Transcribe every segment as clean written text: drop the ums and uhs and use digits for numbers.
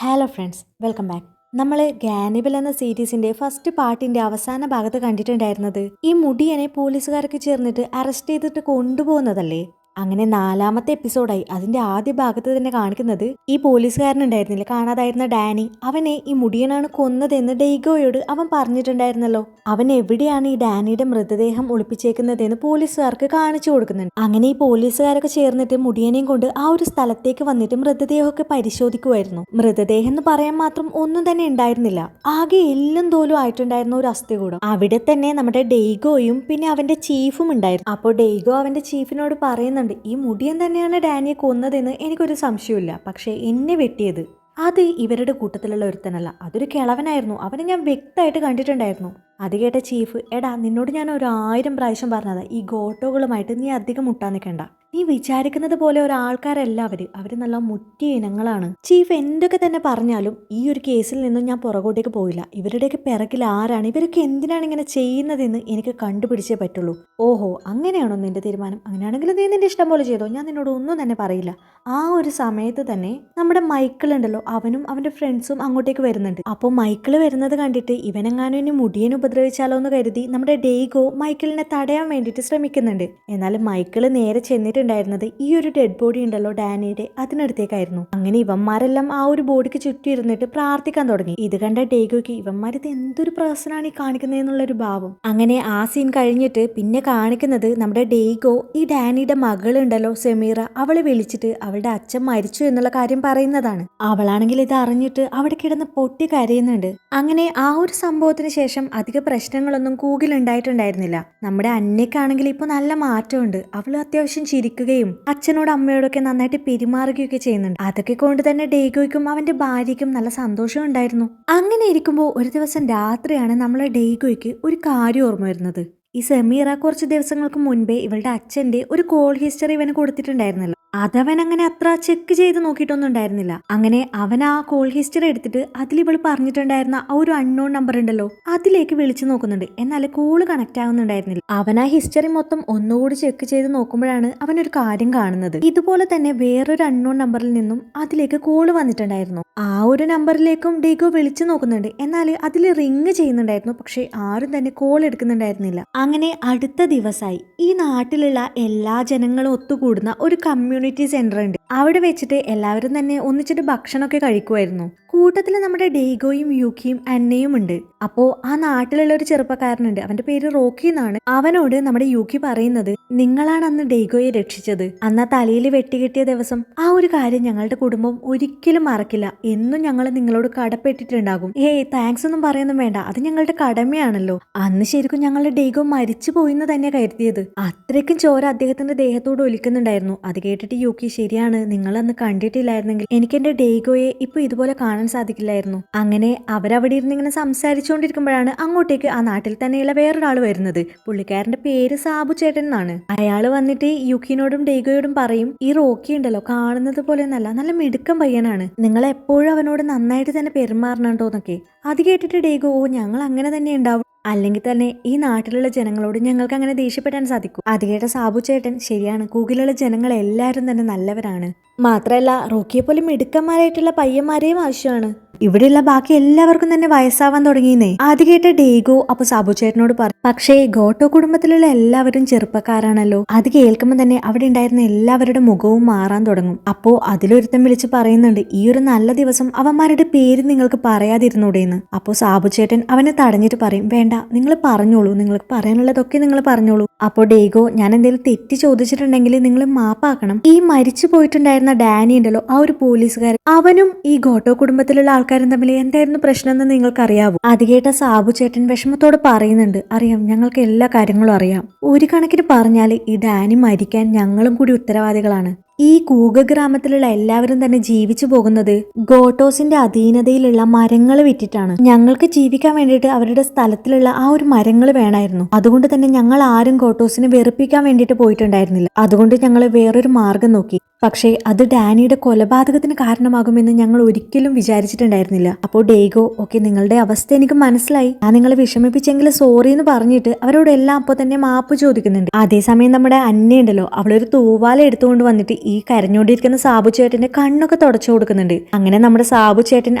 Hello friends, welcome back. നമ്മൾ ഗാനിബൽ എന്ന സീരീസിന്റെ ഫസ്റ്റ് പാർട്ടിന്റെ അവസാന ഭാഗത്ത് കണ്ടിട്ടുണ്ടായിരുന്നത് ഈ മുടിയനെ പോലീസുകാരൊക്കെ ചേർന്നിട്ട് അറസ്റ്റ് ചെയ്തിട്ട് കൊണ്ടുപോകുന്നതല്ലേ. അങ്ങനെ 4ാമത്തെ എപ്പിസോഡായി. അതിന്റെ ആദ്യ ഭാഗത്ത് തന്നെ കാണിക്കുന്നത് ഈ പോലീസുകാരനുണ്ടായിരുന്നില്ല, കാണാതായിരുന്ന ഡാനി, അവനെ ഈ മുടിയനാണ് കൊന്നതെന്ന് ഡെയ്ഗോയോട് അവൻ പറഞ്ഞിട്ടുണ്ടായിരുന്നല്ലോ. അവൻ എവിടെയാണ് ഈ ഡാനിയുടെ മൃതദേഹം ഒളിപ്പിച്ചേക്കുന്നതെന്ന് പോലീസുകാർക്ക് കാണിച്ചു കൊടുക്കുന്നുണ്ട്. അങ്ങനെ ഈ പോലീസുകാരൊക്കെ ചേർന്നിട്ട് മുടിയനെയും കൊണ്ട് ആ ഒരു സ്ഥലത്തേക്ക് വന്നിട്ട് മൃതദേഹമൊക്കെ പരിശോധിക്കുമായിരുന്നു. മൃതദേഹം എന്ന് പറയാൻ മാത്രം ഒന്നും തന്നെ ഉണ്ടായിരുന്നില്ല. ആകെ എല്ലും തോലും ആയിട്ടുണ്ടായിരുന്ന ഒരു അസ്ഥികൂടം. അവിടെ തന്നെ നമ്മുടെ ഡെയ്ഗോയും പിന്നെ അവന്റെ ചീഫും ഉണ്ടായിരുന്നു. അപ്പോൾ ഡെയ്ഗോ അവന്റെ ചീഫിനോട് പറയുന്നുണ്ട്, ഈ മുടിയൻ തന്നെയാണ് ഡാനിയെ കൊന്നതെന്ന് എനിക്കൊരു സംശയമില്ല, പക്ഷെ എന്നെ വെട്ടിയത് അത് ഇവരുടെ കൂട്ടത്തിലുള്ള ഒരുത്തനല്ല, അതൊരു കിളവനായിരുന്നു, അവനെ ഞാൻ വ്യക്തമായിട്ട് കണ്ടിട്ടുണ്ടായിരുന്നു. അത് കേട്ട ചീഫ്, എടാ നിന്നോട് ഞാൻ 1000 പ്രാവശ്യം പറഞ്ഞതാ, ഈ ഗോട്ടോകളുമായിട്ട് നീ അധികം മുട്ടാൻ നിൽക്കണ്ട. നീ വിചാരിക്കുന്നത് പോലെ ഒരാൾക്കാരല്ല അവര് നല്ല മുറ്റിയ ഇനങ്ങളാണ്. ചീഫ് എന്തൊക്കെ തന്നെ പറഞ്ഞാലും ഈ ഒരു കേസിൽ നിന്നും ഞാൻ പുറകോട്ടേക്ക് പോയില്ല. ഇവരുടെയൊക്കെ പിറകിൽ ആരാണ്, ഇവരൊക്കെ എന്തിനാണ് ഇങ്ങനെ ചെയ്യുന്നതെന്ന് എനിക്ക് കണ്ടുപിടിച്ചേ പറ്റുള്ളൂ. ഓഹോ, അങ്ങനെയാണോ നിന്റെ തീരുമാനം? അങ്ങനെയാണെങ്കിൽ നീ നിന്റെ ഇഷ്ടം പോലെ ചെയ്തോ, ഞാൻ നിന്നോട് ഒന്നും തന്നെ പറയില്ല. ആ ഒരു സമയത്ത് തന്നെ നമ്മുടെ മൈക്കിൾ ഉണ്ടല്ലോ, അവനും അവന്റെ ഫ്രണ്ട്സും അങ്ങോട്ടേക്ക് വരുന്നുണ്ട്. അപ്പോൾ മൈക്കിൾ വരുന്നത് കണ്ടിട്ട് ഇവനെങ്ങാനും ഇനി മുടിയനെ ഉപദ്രവിച്ചാലോ എന്ന് കരുതി നമ്മുടെ ഡെയ്ഗോ മൈക്കിളിനെ തടയാൻ വേണ്ടിയിട്ട് ശ്രമിക്കുന്നുണ്ട്. എന്നാലും മൈക്കിള് നേരെ ചെന്നിട്ടുണ്ടായിരുന്നത് ഈ ഒരു ഡെഡ് ബോഡി ഉണ്ടല്ലോ ഡാനിയുടെ, അതിനടുത്തേക്കായിരുന്നു. അങ്ങനെ ഇവന്മാരെല്ലാം ആ ഒരു ബോഡിക്ക് ചുറ്റി ഇരുന്നിട്ട് പ്രാർത്ഥിക്കാൻ തുടങ്ങി. ഇത് കണ്ട ഡെയ്ഗോയ്ക്ക് ഇവന്മാരിത് എന്തൊരു പ്രശ്നമാണ് ഈ കാണിക്കുന്നതെന്നുള്ളൊരു ഭാവം. അങ്ങനെ ആ സീൻ കഴിഞ്ഞിട്ട് പിന്നെ കാണിക്കുന്നത് നമ്മുടെ ഡെയ്ഗോ ഈ ഡാനിയുടെ മകളുണ്ടല്ലോ സെമീറ, അവളെ വിളിച്ചിട്ട് അവളുടെ അച്ഛൻ മരിച്ചു എന്നുള്ള കാര്യം പറയുന്നതാണ്. അവളാണെങ്കിൽ ഇത് അറിഞ്ഞിട്ട് അവിടെ കിടന്ന് പൊട്ടി കരയുന്നുണ്ട്. അങ്ങനെ ആ ഒരു സംഭവത്തിന് ശേഷം അധിക പ്രശ്നങ്ങളൊന്നും കൂകിലുണ്ടായിട്ടുണ്ടായിരുന്നില്ല. നമ്മുടെ അന്നയ്ക്കാണെങ്കിൽ ഇപ്പൊ നല്ല മാറ്റമുണ്ട്. അവള് അത്യാവശ്യം ചിരിക്കുകയും അച്ഛനോടും അമ്മയോടൊക്കെ നന്നായിട്ട് പെരുമാറുകയൊക്കെ ചെയ്യുന്നുണ്ട്. അതൊക്കെ കൊണ്ട് തന്നെ ഡെയ്ഗോയ്ക്കും അവന്റെ ഭാര്യയ്ക്കും നല്ല സന്തോഷം ഉണ്ടായിരുന്നു. അങ്ങനെ ഇരിക്കുമ്പോൾ ഒരു ദിവസം രാത്രിയാണ് നമ്മളെ ഡെയ്ഗോയ്ക്ക് ഒരു കാര്യം ഓർമ്മ വരുന്നത്. ഈ സെമീറ കുറച്ച് ദിവസങ്ങൾക്ക് മുൻപേ ഇവളുടെ അച്ഛന്റെ ഒരു കോൾ ഹിസ്റ്ററി ഇവന് കൊടുത്തിട്ടുണ്ടായിരുന്നല്ലോ. അതവൻ അങ്ങനെ അത്ര ചെക്ക് ചെയ്ത് നോക്കിയിട്ടൊന്നും ഉണ്ടായിരുന്നില്ല. അങ്ങനെ അവൻ ആ കോൾ ഹിസ്റ്ററി എടുത്തിട്ട് അതിൽ ഇവൾ പറഞ്ഞിട്ടുണ്ടായിരുന്ന ആ ഒരു അൺനോൺ നമ്പർ ഉണ്ടല്ലോ, അതിലേക്ക് വിളിച്ചു നോക്കുന്നുണ്ട്. എന്നാൽ കോള് കണക്ട് ആവുന്നുണ്ടായിരുന്നില്ല. അവൻ ആ ഹിസ്റ്ററി മൊത്തം ഒന്നുകൂടി ചെക്ക് ചെയ്ത് നോക്കുമ്പോഴാണ് അവനൊരു കാര്യം കാണുന്നത്. ഇതുപോലെ തന്നെ വേറൊരു അൺനോൺ നമ്പറിൽ നിന്നും അതിലേക്ക് കോള് വന്നിട്ടുണ്ടായിരുന്നു. ആ ഒരു നമ്പറിലേക്കും ഡെയ്ഗോ വിളിച്ചു നോക്കുന്നുണ്ട്. എന്നാൽ അതിൽ റിങ് ചെയ്യുന്നുണ്ടായിരുന്നു, പക്ഷെ ആരും തന്നെ കോൾ എടുക്കുന്നുണ്ടായിരുന്നില്ല. അങ്ങനെ അടുത്ത ദിവസമായി ഈ നാട്ടിലുള്ള എല്ലാ ജനങ്ങളും ഒത്തുകൂടുന്ന ഒരു കമ്മ്യൂണിറ്റി സെന്റർ ഉണ്ട്. അവിടെ വെച്ചിട്ട് എല്ലാവരും തന്നെ ഒന്നിച്ചിട്ട് ഭക്ഷണമൊക്കെ കഴിക്കുമായിരുന്നു. കൂട്ടത്തിൽ നമ്മുടെ ഡെയ്ഗോയും യൂക്കിയും അന്നയും ഉണ്ട്. അപ്പോ ആ നാട്ടിലുള്ള ഒരു ചെറുപ്പക്കാരനുണ്ട്, അവന്റെ പേര് റോക്കി എന്നാണ്. അവനോട് നമ്മുടെ യൂക്കി പറയുന്നത്, നിങ്ങളാണ് അന്ന് ഡെയ്ഗോയെ രക്ഷിച്ചത്. അന്ന് ആ തലയിൽ വെട്ടിക്കെട്ടിയ ദിവസം ആ ഒരു കാര്യം ഞങ്ങളുടെ കുടുംബം ഒരിക്കലും മറക്കില്ല. എന്നും ഞങ്ങൾ നിങ്ങളോട് കടപ്പെട്ടിട്ടുണ്ടാകും. താങ്ക്സ് ഒന്നും പറയുന്നും വേണ്ട, അത് ഞങ്ങളുടെ കടമയാണല്ലോ. അന്ന് ശരിക്കും ഞങ്ങളുടെ ഡെയ്ഗോ മരിച്ചു പോയിന്ന് തന്നെ കരുതിയത്. അത്രയ്ക്കും ചോര അദ്ദേഹത്തിന്റെ ദേഹത്തോട് ഒലിക്കുന്നുണ്ടായിരുന്നു. അത് കേട്ടിട്ട് യൂക്കി, ശരിയാണ്, നിങ്ങൾ അന്ന് കണ്ടിട്ടില്ലായിരുന്നെങ്കിൽ എനിക്ക് എന്റെ ഡെയ്ഗോയെ ഇപ്പൊ ഇതുപോലെ കാണാൻ സാധിക്കില്ലായിരുന്നു. അങ്ങനെ അവരവിടെ ഇരുന്ന് ഇങ്ങനെ സംസാരിച്ചുകൊണ്ടിരിക്കുമ്പോഴാണ് അങ്ങോട്ടേക്ക് ആ നാട്ടിൽ തന്നെയുള്ള വേറൊരാൾ വരുന്നത്. പുള്ളിക്കാരന്റെ പേര് സാബു ചേട്ടൻ എന്നാണ്. അയാള് വന്നിട്ട് യൂക്കിനോടും ഡെയ്ഗോയോടും പറയും, ഈ റോക്കി ഉണ്ടല്ലോ കാണുന്നത് പോലെ നല്ല മിടുക്കം പയ്യനാണ്, നിങ്ങൾ എപ്പോഴും അവനോട് നന്നായിട്ട് തന്നെ പെരുമാറണോന്നൊക്കെ. അത് കേട്ടിട്ട് ഡെയ്ഗോ, ഞങ്ങൾ അങ്ങനെ തന്നെ ഉണ്ടാവും, അല്ലെങ്കിൽ തന്നെ ഈ നാട്ടിലുള്ള ജനങ്ങളോട് ഞങ്ങൾക്ക് അങ്ങനെ ദേഷ്യപ്പെടാൻ സാധിക്കും. അത് കേട്ട സാബു ചേട്ടൻ, ശരിയാണ്, കൂകിലുള്ള ജനങ്ങൾ എല്ലാവരും തന്നെ നല്ലവരാണ്, മാത്രമല്ല റോക്കിയെ പോലെ മിടുക്കന്മാരായിട്ടുള്ള പയ്യന്മാരെയും ആവശ്യമാണ്. ഇവിടെയുള്ള ബാക്കി എല്ലാവർക്കും തന്നെ വയസ്സാവാൻ തുടങ്ങിയെന്നേ. അത് കേട്ട ഡെയ്ഗോ അപ്പൊ സാബു ചേട്ടനോട് പറഞ്ഞു, പക്ഷേ ഗോട്ടോ കുടുംബത്തിലുള്ള എല്ലാവരും ചെറുപ്പക്കാരാണല്ലോ. അത് കേൾക്കുമ്പോൾ തന്നെ അവിടെ ഉണ്ടായിരുന്ന എല്ലാവരുടെ മുഖവും മാറാൻ തുടങ്ങും. അപ്പോ അതിലൊരുത്തൻ വിളിച്ച് പറയുന്നുണ്ട്, ഈ ഒരു നല്ല ദിവസം അവന്മാരുടെ പേര് നിങ്ങൾക്ക് പറയാതിരുന്നൂടെന്ന്. അപ്പോ സാബു ചേട്ടൻ അവനെ തടഞ്ഞിട്ട് പറയും, വേണ്ട, നിങ്ങൾ പറഞ്ഞോളൂ, നിങ്ങൾക്ക് പറയാനുള്ളതൊക്കെ നിങ്ങൾ പറഞ്ഞോളൂ. അപ്പോ ഡെയ്ഗോ, ഞാൻ എന്തെങ്കിലും തെറ്റി ചോദിച്ചിട്ടുണ്ടെങ്കിൽ നിങ്ങൾ മാപ്പാക്കണം. ഈ മരിച്ചു പോയിട്ടുണ്ടായിരുന്ന ഡാനി ഉണ്ടല്ലോ, ആ ഒരു പോലീസുകാരൻ, അവനും ഈ ഗോട്ടോ കുടുംബത്തിലുള്ള ആൾക്കാരും തമ്മിൽ എന്തായിരുന്നു പ്രശ്നം എന്ന് നിങ്ങൾക്ക് അറിയാവോ? അത് കേട്ട സാബു ചേട്ടൻ വിഷമത്തോട് പറയുന്നുണ്ട്, അറിയാം, ഞങ്ങൾക്ക് എല്ലാ കാര്യങ്ങളും അറിയാം. ഒരു കണക്കിന് പറഞ്ഞാൽ ഈ ഡാനി മരിക്കാൻ ഞങ്ങളും കൂടി ഉത്തരവാദികളാണ്. ഈ കൂഗ ഗ്രാമത്തിലുള്ള എല്ലാവരും തന്നെ ജീവിച്ചു പോകുന്നത് ഗോട്ടോസിന്റെ അധീനതയിലുള്ള മരങ്ങൾ വിറ്റിട്ടാണ്. ഞങ്ങൾക്ക് ജീവിക്കാൻ വേണ്ടിയിട്ട് അവരുടെ സ്ഥലത്തിലുള്ള ആ ഒരു മരങ്ങൾ വേണമായിരുന്നു. അതുകൊണ്ട് തന്നെ ഞങ്ങൾ ആരും ഗോട്ടോസിനെ വെറുപ്പിക്കാൻ വേണ്ടിയിട്ട് പോയിട്ടുണ്ടായിരുന്നില്ല. അതുകൊണ്ട് ഞങ്ങൾ വേറൊരു മാർഗം നോക്കി. പക്ഷേ അത് ഡാനിയുടെ കൊലപാതകത്തിന് കാരണമാകുമെന്ന് ഞങ്ങൾ ഒരിക്കലും വിചാരിച്ചിട്ടുണ്ടായിരുന്നില്ല. അപ്പോൾ ഡേഗോ, ഓക്കെ, നിങ്ങളുടെ അവസ്ഥ എനിക്ക് മനസ്സിലായി, ഞാൻ നിങ്ങളെ വിഷമിപ്പിച്ചെങ്കിൽ സോറി എന്ന് പറഞ്ഞിട്ട് അവരോടെല്ലാം അപ്പോൾ തന്നെ മാപ്പ് ചോദിക്കുന്നുണ്ട്. അതേസമയം നമ്മുടെ അന്നയുണ്ടല്ലോ, അവളൊരു തൂവാല എടുത്തുകൊണ്ട് വന്നിട്ട് ഈ കരഞ്ഞോണ്ടിരിക്കുന്ന സാബു ചേട്ടന്റെ കണ്ണൊക്കെ തുടച്ചു കൊടുക്കുന്നുണ്ട്. അങ്ങനെ നമ്മുടെ സാബു ചേട്ടൻ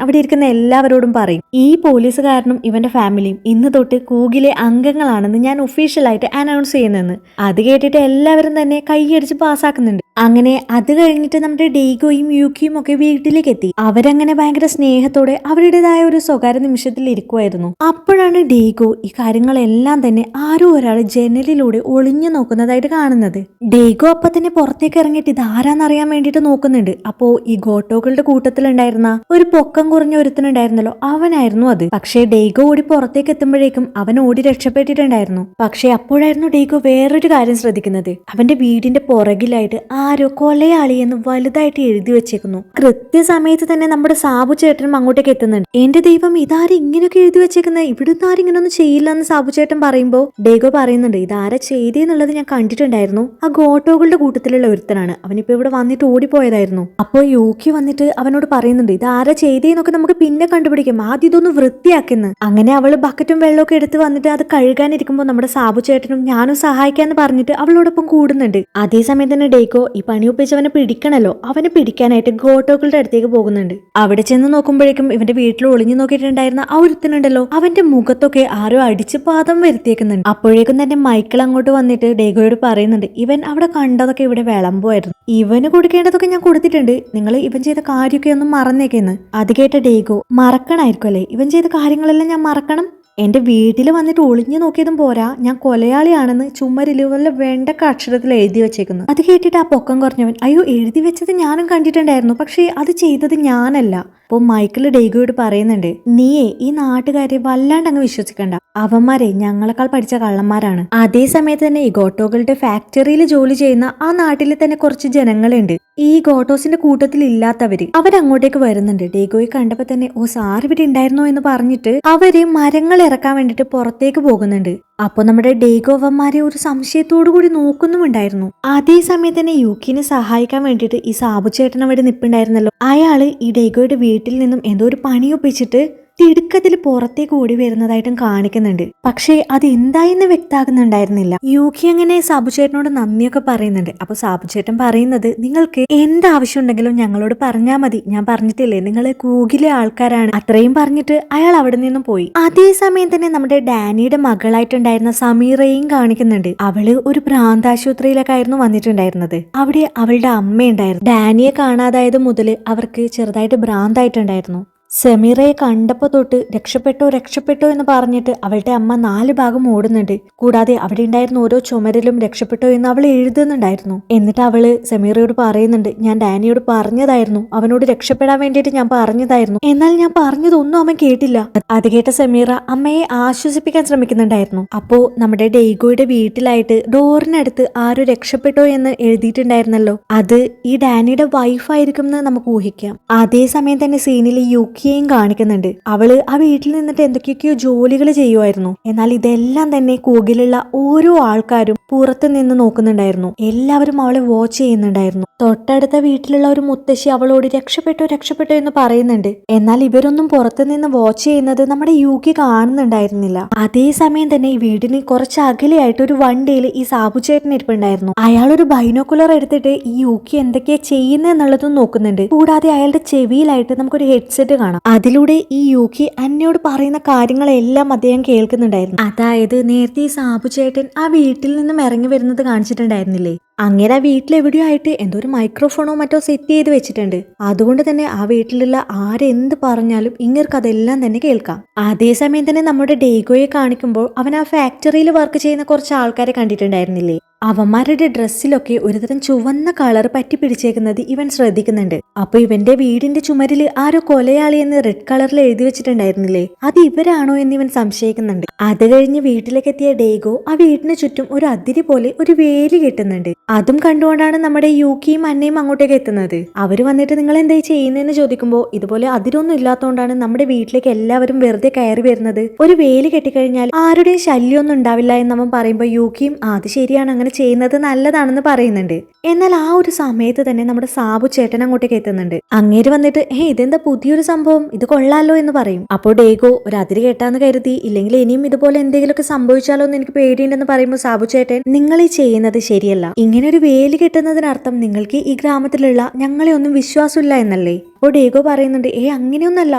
അവിടെ ഇരിക്കുന്ന എല്ലാവരോടും പറയും, ഈ പോലീസുകാരനും ഇവന്റെ ഫാമിലിയും ഇന്ന് തൊട്ട് കൂഗിലെ അംഗങ്ങളാണെന്ന് ഞാൻ ഒഫീഷ്യലായിട്ട് അനൗൺസ് ചെയ്യുന്നെന്ന്. അത് കേട്ടിട്ട് എല്ലാവരും തന്നെ കൈയടിച്ച് പാസ്സാക്കുന്നുണ്ട്. അങ്ങനെ അത് കഴിഞ്ഞിട്ട് നമ്മുടെ ഡേഗോയും യൂക്കിയും ഒക്കെ വീട്ടിലേക്ക് എത്തി. അവരങ്ങനെ ഭയങ്കര സ്നേഹത്തോടെ അവരുടേതായ ഒരു സ്വകാര്യ നിമിഷത്തിൽ ഇരിക്കുമായിരുന്നു. അപ്പോഴാണ് ഡേഗോ ഈ കാര്യങ്ങളെല്ലാം തന്നെ ആരോ ഒരാൾ ജനലിലൂടെ ഒളിഞ്ഞു നോക്കുന്നതായിട്ട് കാണുന്നത്. ഡേഗോ അപ്പൊ തന്നെ പുറത്തേക്ക് ഇറങ്ങിയിട്ട് ഇതാരാന്നറിയാൻ വേണ്ടിയിട്ട് നോക്കുന്നുണ്ട്. അപ്പോ ഈ ഗോട്ടോകളുടെ കൂട്ടത്തിലുണ്ടായിരുന്ന ഒരു പൊക്കം കുറഞ്ഞ ഒരുത്തനുണ്ടായിരുന്നല്ലോ, അവനായിരുന്നു അത്. പക്ഷേ ഡേഗോ ഓടി പുറത്തേക്ക് എത്തുമ്പോഴേക്കും അവൻ ഓടി രക്ഷപ്പെട്ടിട്ടുണ്ടായിരുന്നു. പക്ഷെ അപ്പോഴായിരുന്നു ഡേഗോ വേറൊരു കാര്യം ശ്രദ്ധിക്കുന്നത്. അവന്റെ വീടിന്റെ പുറകിലായിട്ട് ആരോ കൊലയാളി എന്ന് വലുതായിട്ട് എഴുതി വെച്ചേക്കുന്നു. കൃത്യസമയത്ത് തന്നെ നമ്മുടെ സാബു ചേട്ടനും അങ്ങോട്ടേക്ക് എത്തുന്നുണ്ട്. എന്റെ ദൈവം, ഇതാരും ഇങ്ങനെയൊക്കെ എഴുതി വെച്ചേക്കുന്നത്, ഇവിടുന്ന് ആരും ഇങ്ങനൊന്നും ചെയ്യില്ല എന്ന് സാബു ചേട്ടൻ പറയുമ്പോ ഡേഗോ പറയുന്നുണ്ട്, ഇതാരാ ചെയ്തെന്നുള്ളത് ഞാൻ കണ്ടിട്ടുണ്ടായിരുന്നു, ആ ഗോട്ടോകളുടെ കൂട്ടത്തിലുള്ള ഒരുത്തനാണ്, അവനിപ്പോ ഇവിടെ വന്നിട്ട് ഓടിപ്പോയതായിരുന്നു. അപ്പോ യൂക്കി വന്നിട്ട് അവനോട് പറയുന്നുണ്ട്, ഇതാരാ ചെയ്തേന്നൊക്കെ നമുക്ക് പിന്നെ കണ്ടുപിടിക്കാം, ആദ്യം ഇതൊന്ന് വൃത്തിയാക്കുന്നു. അങ്ങനെ അവള് ബക്കറ്റും വെള്ളമൊക്കെ എടുത്ത് വന്നിട്ട് അത് കഴുകാനിരിക്കുമ്പോൾ നമ്മുടെ സാബു ചേട്ടനും ഞാനും സഹായിക്കാന്ന് പറഞ്ഞിട്ട് അവളോടൊപ്പം കൂടുന്നുണ്ട്. അതേസമയം തന്നെ ഡേഗോ ഈ പണി ഒപ്പിച്ചവനെ പിടിക്കണല്ലോ, അവനെ പിടിക്കാനായിട്ട് ഗോട്ടോകളുടെ അടുത്തേക്ക് പോകുന്നുണ്ട്. അവിടെ ചെന്ന് നോക്കുമ്പോഴേക്കും ഇവന്റെ വീട്ടിൽ ഒളിഞ്ഞു നോക്കിയിട്ടുണ്ടായിരുന്ന ആ ഒരുത്തനുണ്ടല്ലോ, അവന്റെ മുഖത്തൊക്കെ ആരോ അടിച്ച് പാദം വരുത്തിയേക്കുന്നുണ്ട്. അപ്പോഴേക്കും തന്നെ മൈക്കിൾ അങ്ങോട്ട് വന്നിട്ട് ഡേഗോയോട് പറയുന്നുണ്ട്, ഇവൻ അവിടെ കണ്ടതൊക്കെ ഇവിടെ വിളമ്പുമായിരുന്നു, ഇവന് കൊടുക്കേണ്ടതൊക്കെ ഞാൻ കൊടുത്തിട്ടുണ്ട്, നിങ്ങൾ ഇവൻ ചെയ്ത കാര്യമൊക്കെ ഒന്നും മറന്നേക്കെന്ന്. അത് കേട്ട ഡേഗോ, മറക്കണായിരിക്കും അല്ലേ, ഇവൻ ചെയ്ത കാര്യങ്ങളെല്ലാം ഞാൻ മറക്കണം? എന്റെ വീട്ടിൽ വന്നിട്ട് ഒളിഞ്ഞു നോക്കിയതും പോരാ, ഞാൻ കൊലയാളിയാണെന്ന് ചുമരില് വല്ല വെണ്ടക്ക അക്ഷരത്തിൽ എഴുതി വെച്ചേക്കുന്നു. അത് കേട്ടിട്ട് ആ പൊക്കം കുറഞ്ഞവൻ, അയ്യോ, എഴുതി വെച്ചത് ഞാനും കണ്ടിട്ടുണ്ടായിരുന്നു, പക്ഷേ അത് ചെയ്തത് ഞാനല്ല. അപ്പോൾ മൈക്കിൾ ഡേഗോയോട് പറയുന്നുണ്ട്, നീയേ ഈ നാട്ടുകാരെ വല്ലാണ്ട് അങ്ങ് വിശ്വസിക്കണ്ട, അവന്മാരെ ഞങ്ങളെക്കാൾ പഠിച്ച കള്ളന്മാരാണ്. അതേ സമയത്ത് തന്നെ ഈ ഗോട്ടോകളുടെ ഫാക്ടറിയിൽ ജോലി ചെയ്യുന്ന ആ നാട്ടിലെ തന്നെ കുറച്ച് ജനങ്ങളുണ്ട്, ഈ ഗോട്ടോസിന്റെ കൂട്ടത്തിൽ ഇല്ലാത്തവര്, അവരങ്ങോട്ടേക്ക് വരുന്നുണ്ട്. ഡേഗോയെ കണ്ടപ്പോ തന്നെ, ഓ, സാർ ഇവിടെ ഉണ്ടായിരുന്നോ എന്ന് പറഞ്ഞിട്ട് അവര് മരങ്ങൾ ഇറക്കാൻ വേണ്ടിട്ട് പുറത്തേക്ക് പോകുന്നുണ്ട്. അപ്പൊ നമ്മുടെ ഡേഗോ അവന്മാരെ ഒരു സംശയത്തോടു കൂടി നോക്കുന്നുമുണ്ടായിരുന്നു. അതേ സമയത്ത് തന്നെ യൂക്കിനെ സഹായിക്കാൻ വേണ്ടിയിട്ട് ഈ സാബു ചേട്ടൻ അവിടെ നിൽപ്പുണ്ടായിരുന്നല്ലോ, അയാള് ഈ ഡേഗോയുടെ വീട്ടിൽ നിന്നും എന്തോ ഒരു പണി ഒപ്പിച്ചിട്ട് തിടുക്കത്തിൽ പുറത്തേക്ക് ഓടി വരുന്നതായിട്ടും കാണിക്കുന്നുണ്ട്. പക്ഷേ അത് എന്തായെന്ന് വ്യക്തമാകുന്നുണ്ടായിരുന്നില്ല. യൂക്കി അങ്ങനെ സാബുചേട്ടനോട് നന്ദിയൊക്കെ പറയുന്നുണ്ട്. അപ്പൊ സാബുചേട്ടൻ പറയുന്നത്, നിങ്ങൾക്ക് എന്താവശ്യം ഉണ്ടെങ്കിലും ഞങ്ങളോട് പറഞ്ഞാൽ മതി, ഞാൻ പറഞ്ഞിട്ടില്ലേ നിങ്ങൾ കൂഗിലെ ആൾക്കാരാണ്, അത്രയും പറഞ്ഞിട്ട് അയാൾ അവിടെ നിന്നും പോയി. അതേസമയം തന്നെ നമ്മുടെ ഡാനിയുടെ മകളായിട്ടുണ്ടായിരുന്ന സമീറയും കാണിക്കുന്നുണ്ട്. അവള് ഒരു ഭ്രാന്താശുപത്രിയിലൊക്കെ ആയിരുന്നു വന്നിട്ടുണ്ടായിരുന്നത്. അവിടെ അവളുടെ അമ്മയുണ്ടായിരുന്നു. ഡാനിയെ കാണാതായത് മുതൽ അവർക്ക് ചെറുതായിട്ട് ഭ്രാന്തായിട്ടുണ്ടായിരുന്നു. സമീറയെ കണ്ടപ്പോ തൊട്ട് രക്ഷപ്പെട്ടോ എന്ന് പറഞ്ഞിട്ട് അവളുടെ അമ്മ 4 ഭാഗം ഓടുന്നുണ്ട്. കൂടാതെ അവിടെ ഉണ്ടായിരുന്ന ഓരോ ചുമരിലും രക്ഷപ്പെട്ടോ എന്ന് അവൾ എഴുതുന്നുണ്ടായിരുന്നു. എന്നിട്ട് അവള് സമീറയോട് പറയുന്നുണ്ട്, ഞാൻ ഡാനിയോട് പറഞ്ഞതായിരുന്നു, അവനോട് രക്ഷപ്പെടാൻ വേണ്ടിയിട്ട് ഞാൻ പറഞ്ഞതായിരുന്നു, എന്നാൽ ഞാൻ പറഞ്ഞതൊന്നും അവൻ കേട്ടില്ല. അത് കേട്ട സമീറ അമ്മയെ ആശ്വസിപ്പിക്കാൻ ശ്രമിക്കുന്നുണ്ടായിരുന്നു. അപ്പോ നമ്മുടെ ഡേഗോയുടെ വീട്ടിലായിട്ട് ഡോറിനടുത്ത് ആരോ രക്ഷപ്പെട്ടോ എന്ന് എഴുതിയിട്ടുണ്ടായിരുന്നല്ലോ, അത് ഈ ഡാനിയുടെ വൈഫായിരിക്കും എന്ന് നമുക്ക് ഊഹിക്കാം. അതേസമയം തന്നെ സീനിൽ യൂക്കിയെയും കാണിക്കുന്നുണ്ട്. അവള് ആ വീട്ടിൽ നിന്നിട്ട് എന്തൊക്കെയൊക്കെയോ ജോലികൾ ചെയ്യുമായിരുന്നു. എന്നാൽ ഇതെല്ലാം തന്നെ കൂഗിലുള്ള ഓരോ ആൾക്കാരും പുറത്ത് നിന്ന് നോക്കുന്നുണ്ടായിരുന്നു. എല്ലാവരും അവളെ വാച്ച് ചെയ്യുന്നുണ്ടായിരുന്നു. തൊട്ടടുത്ത വീട്ടിലുള്ള ഒരു മുത്തശ്ശി അവളോട് രക്ഷപ്പെട്ടോ എന്ന് പറയുന്നുണ്ട്. എന്നാൽ ഇവരൊന്നും പുറത്തു നിന്ന് വാച്ച് ചെയ്യുന്നത് നമ്മുടെ യൂക്കി കാണുന്നുണ്ടായിരുന്നില്ല. അതേസമയം തന്നെ ഈ വീടിന് കുറച്ച് അകലെയായിട്ട് ഒരു വണ്ടിയിൽ ഈ സാബുചേട്ടൻ ഇരിപ്പുണ്ടായിരുന്നു. അയാളൊരു ബൈനോക്കുലർ എടുത്തിട്ട് ഈ യൂക്കി എന്തൊക്കെയാ ചെയ്യുന്നതെന്നുള്ളതും നോക്കുന്നുണ്ട്. കൂടാതെ അയാളുടെ ചെവിയിലായിട്ട് നമുക്കൊരു ഹെഡ്സെറ്റ് കാണാം. അതിലൂടെ ഈ യൂക്കി അന്നയോട് പറയുന്ന കാര്യങ്ങളെല്ലാം അദ്ദേഹം കേൾക്കുന്നുണ്ടായിരുന്നു. അതായത് നേരത്തെ ഈ സാബുചേട്ടൻ ആ വീട്ടിൽ നിന്നും ഇറങ്ങി വരുന്നത് കാണിച്ചിട്ടുണ്ടായിരുന്നില്ലേ, അങ്ങനെ ആ വീട്ടിലെവിടെയോ ആയിട്ട് എന്തോ ഒരു മൈക്രോഫോണോ മറ്റോ സെറ്റ് ചെയ്ത് വെച്ചിട്ടുണ്ട്. അതുകൊണ്ട് തന്നെ ആ വീട്ടിലുള്ള ആരെന്ത് പറഞ്ഞാലും ഇങ്ങർക്ക് അതെല്ലാം തന്നെ കേൾക്കാം. അതേസമയം തന്നെ നമ്മുടെ ഡേഗോയെ കാണിക്കുമ്പോൾ അവൻ ആ ഫാക്ടറിയിൽ വർക്ക് ചെയ്യുന്ന കുറച്ച് ആൾക്കാരെ കണ്ടിട്ടുണ്ടായിരുന്നില്ലേ, അവന്മാരുടെ ഡ്രസ്സിലൊക്കെ ഒരുതരം ചുവന്ന കളർ പറ്റി പിടിച്ചേക്കുന്നത് ഇവൻ ശ്രദ്ധിക്കുന്നുണ്ട്. അപ്പൊ ഇവന്റെ വീടിന്റെ ചുമരിൽ ആരോ കൊലയാളി എന്ന് റെഡ് കളറിൽ എഴുതി വെച്ചിട്ടുണ്ടായിരുന്നില്ലേ, അത് ഇവരാണോ എന്ന് ഇവൻ സംശയിക്കുന്നുണ്ട്. അത് കഴിഞ്ഞ് വീട്ടിലേക്ക് എത്തിയ ഡേഗോ ആ വീടിന് ചുറ്റും ഒരു അതിരി പോലെ ഒരു വേലി കെട്ടുന്നുണ്ട്. അതും കണ്ടുകൊണ്ടാണ് നമ്മുടെ യൂക്കിയും അന്നയും അങ്ങോട്ടേക്ക് എത്തുന്നത്. അവര് വന്നിട്ട് നിങ്ങൾ എന്തായി ചെയ്യുന്നതെന്ന് ചോദിക്കുമ്പോൾ ഇതുപോലെ അതിരൊന്നും ഇല്ലാത്തതുകൊണ്ടാണ് നമ്മുടെ വീട്ടിലേക്ക് എല്ലാവരും വെറുതെ കയറി വരുന്നത്, ഒരു വേലി കെട്ടിക്കഴിഞ്ഞാൽ ആരുടെയും ശല്യമൊന്നും ഉണ്ടാവില്ല എന്ന് അവൻ പറയുമ്പോൾ യൂക്കിയും അത് ശരിയാണ്, അങ്ങനെ അങ്ങനെ ചെയ്യുന്നത് നല്ലതാണെന്ന് പറയുന്നുണ്ട്. എന്നാൽ ആ ഒരു സമയത്ത് തന്നെ നമ്മുടെ സാബു ചേട്ടൻ അങ്ങോട്ടേക്ക് എത്തുന്നുണ്ട്. അങ്ങേര് വന്നിട്ട് ഇതെന്താ പുതിയൊരു സംഭവം, ഇത് കൊള്ളാലോ എന്ന് പറയും. അപ്പോൾ ഡേഗോ ഒരു അതിര് കേട്ടാന്ന് കരുതി ഇല്ലെങ്കിൽ ഇനിയും ഇതുപോലെ എന്തെങ്കിലുമൊക്കെ സംഭവിച്ചാലോ എന്ന് എനിക്ക് പേടിയുണ്ടെന്ന് പറയുമ്പോൾ സാബു ചേട്ടൻ, നിങ്ങൾ ഈ ചെയ്യുന്നത് ശരിയല്ല. ഇങ്ങനെ ഒരു വേലി കെട്ടുന്നതിനർത്ഥം നിങ്ങൾക്ക് ഈ ഗ്രാമത്തിലുള്ള ഞങ്ങളെ ഒന്നും വിശ്വാസമില്ല എന്നല്ലേ. അപ്പോൾ ഡേഗോ പറയുന്നുണ്ട് അങ്ങനെയൊന്നല്ല,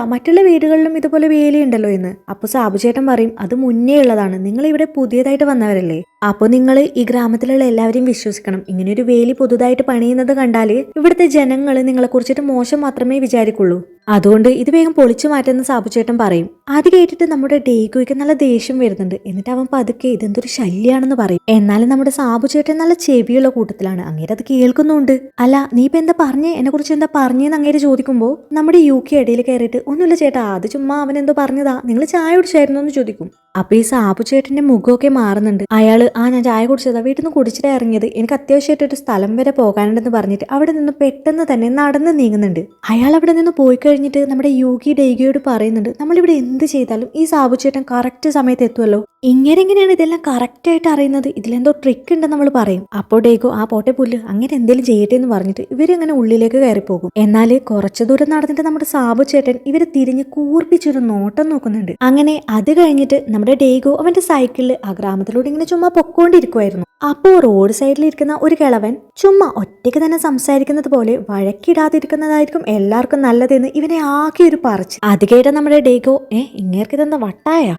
മറ്റുള്ള വീടുകളിലും ഇതുപോലെ വേലിയുണ്ടല്ലോ എന്ന്. അപ്പൊ സാബു ചേട്ടൻ പറയും അത് മുന്നേ ഉള്ളതാണ്, നിങ്ങൾ ഇവിടെ പുതിയതായിട്ട് വന്നവരല്ലേ. അപ്പൊ നിങ്ങൾ ഈ ഗ്രാമത്തിലുള്ള എല്ലാവരെയും വിശ്വസിക്കണം. ഇങ്ങനെ ഒരു വേലി പുതുതായിട്ട് പണിയുന്നത് കണ്ടാല് ഇവിടുത്തെ ജനങ്ങൾ നിങ്ങളെ കുറിച്ചിട്ട് മോശം മാത്രമേ വിചാരിക്കുള്ളൂ. അതുകൊണ്ട് ഇത് വേഗം പൊളിച്ചു മാറ്റുന്ന സാബു ചേട്ടൻ പറയും. അത് കേട്ടിട്ട് നമ്മുടെ ഡേഗോയ്ക്ക് നല്ല ദേഷ്യം വരുന്നുണ്ട്. എന്നിട്ട് അവൻ പതുക്കെ ഇതെന്തൊരു ശല്യാണെന്ന് പറയും. എന്നാലും നമ്മുടെ സാബു ചേട്ടൻ നല്ല ചെവിയുള്ള കൂട്ടത്തിലാണ്. അങ്ങേര് അത് കേൾക്കുന്നുണ്ട്. അല്ല നീ ഇപ്പൊ എന്താ പറഞ്ഞേ, എന്നെ കുറിച്ച് എന്താ പറഞ്ഞെന്ന് അങ്ങേര് ചോദിക്കുമ്പോ നമ്മുടെ യുകി ഇടയിൽ കയറിയിട്ട് ഒന്നുമില്ല ചേട്ടാ, അത് ചുമ്മാ അവൻ എന്തോ പറഞ്ഞതാ, നിങ്ങൾ ചായ കുടിച്ചായിരുന്നു എന്ന് ചോദിക്കും. അപ്പൊ ഈ സാബു ചേട്ടന്റെ മുഖമൊക്കെ മാറുന്നുണ്ട്. അയാള് ഞാൻ ചായ കുടിച്ചതാ, വീട്ടിൽ നിന്ന് കുടിച്ചിട്ട് ഇറങ്ങിയത്, എനിക്ക് അത്യാവശ്യമായിട്ട് ഒരു സ്ഥലം വരെ പോകാനുണ്ടെന്ന് പറഞ്ഞിട്ട് അവിടെ നിന്ന് പെട്ടെന്ന് തന്നെ നടന്ന് നീങ്ങുന്നുണ്ട്. അയാൾ അവിടെ നിന്ന് പോയി കഴിഞ്ഞിട്ട് നമ്മുടെ യുകി ഡേഗോയോട് പറയുന്നുണ്ട്, നമ്മളിവിടെ എന്ത് ചെയ്താലും ഈ സാബു ചേട്ടൻ കറക്റ്റ് സമയത്ത് എത്തുമല്ലോ, ഇങ്ങനെയാണ് ഇതെല്ലാം കറക്റ്റ് ആയിട്ട് അറിയുന്നത്, ഇതിലെന്തോ ട്രിക്ക് ഉണ്ടെന്ന് നമ്മൾ പറയും. അപ്പോൾ ഡേഗോ പോട്ടെ പുല്ല്, അങ്ങനെ എന്തെങ്കിലും ചെയ്യട്ടെ എന്ന് പറഞ്ഞിട്ട് ഇവരങ്ങനെ ഉള്ളിലേക്ക് കയറി പോകും. എന്നാൽ കുറച്ചു ദൂരം നടന്നിട്ട് നമ്മുടെ സാബു ചേട്ടൻ ഇവരെ തിരിഞ്ഞ് കൂർപ്പിച്ചൊരു നോട്ടം നോക്കുന്നുണ്ട്. അങ്ങനെ അത് കഴിഞ്ഞിട്ട് നമ്മുടെ ഡേഗോ അവന്റെ സൈക്കിളിൽ ആ ഗ്രാമത്തിലൂടെ ഇങ്ങനെ ചുമ്മാ പൊക്കോണ്ടിരിക്കുമായിരുന്നു. അപ്പോ റോഡ് സൈഡിൽ ഇരിക്കുന്ന ഒരു കിളവൻ ചുമ്മാ ഒറ്റയ്ക്ക് തന്നെ സംസാരിക്കുന്നത് പോലെ വഴക്കിടാതിരിക്കുന്നതായിരിക്കും എല്ലാവർക്കും നല്ലതെന്ന് ഇവനെ ആകെ ഒരു പറച്ച്. അത് കേട്ട നമ്മുടെ ഡേഗോ ഇങ്ങേർക്ക് ഇതെന്താ വട്ടായ,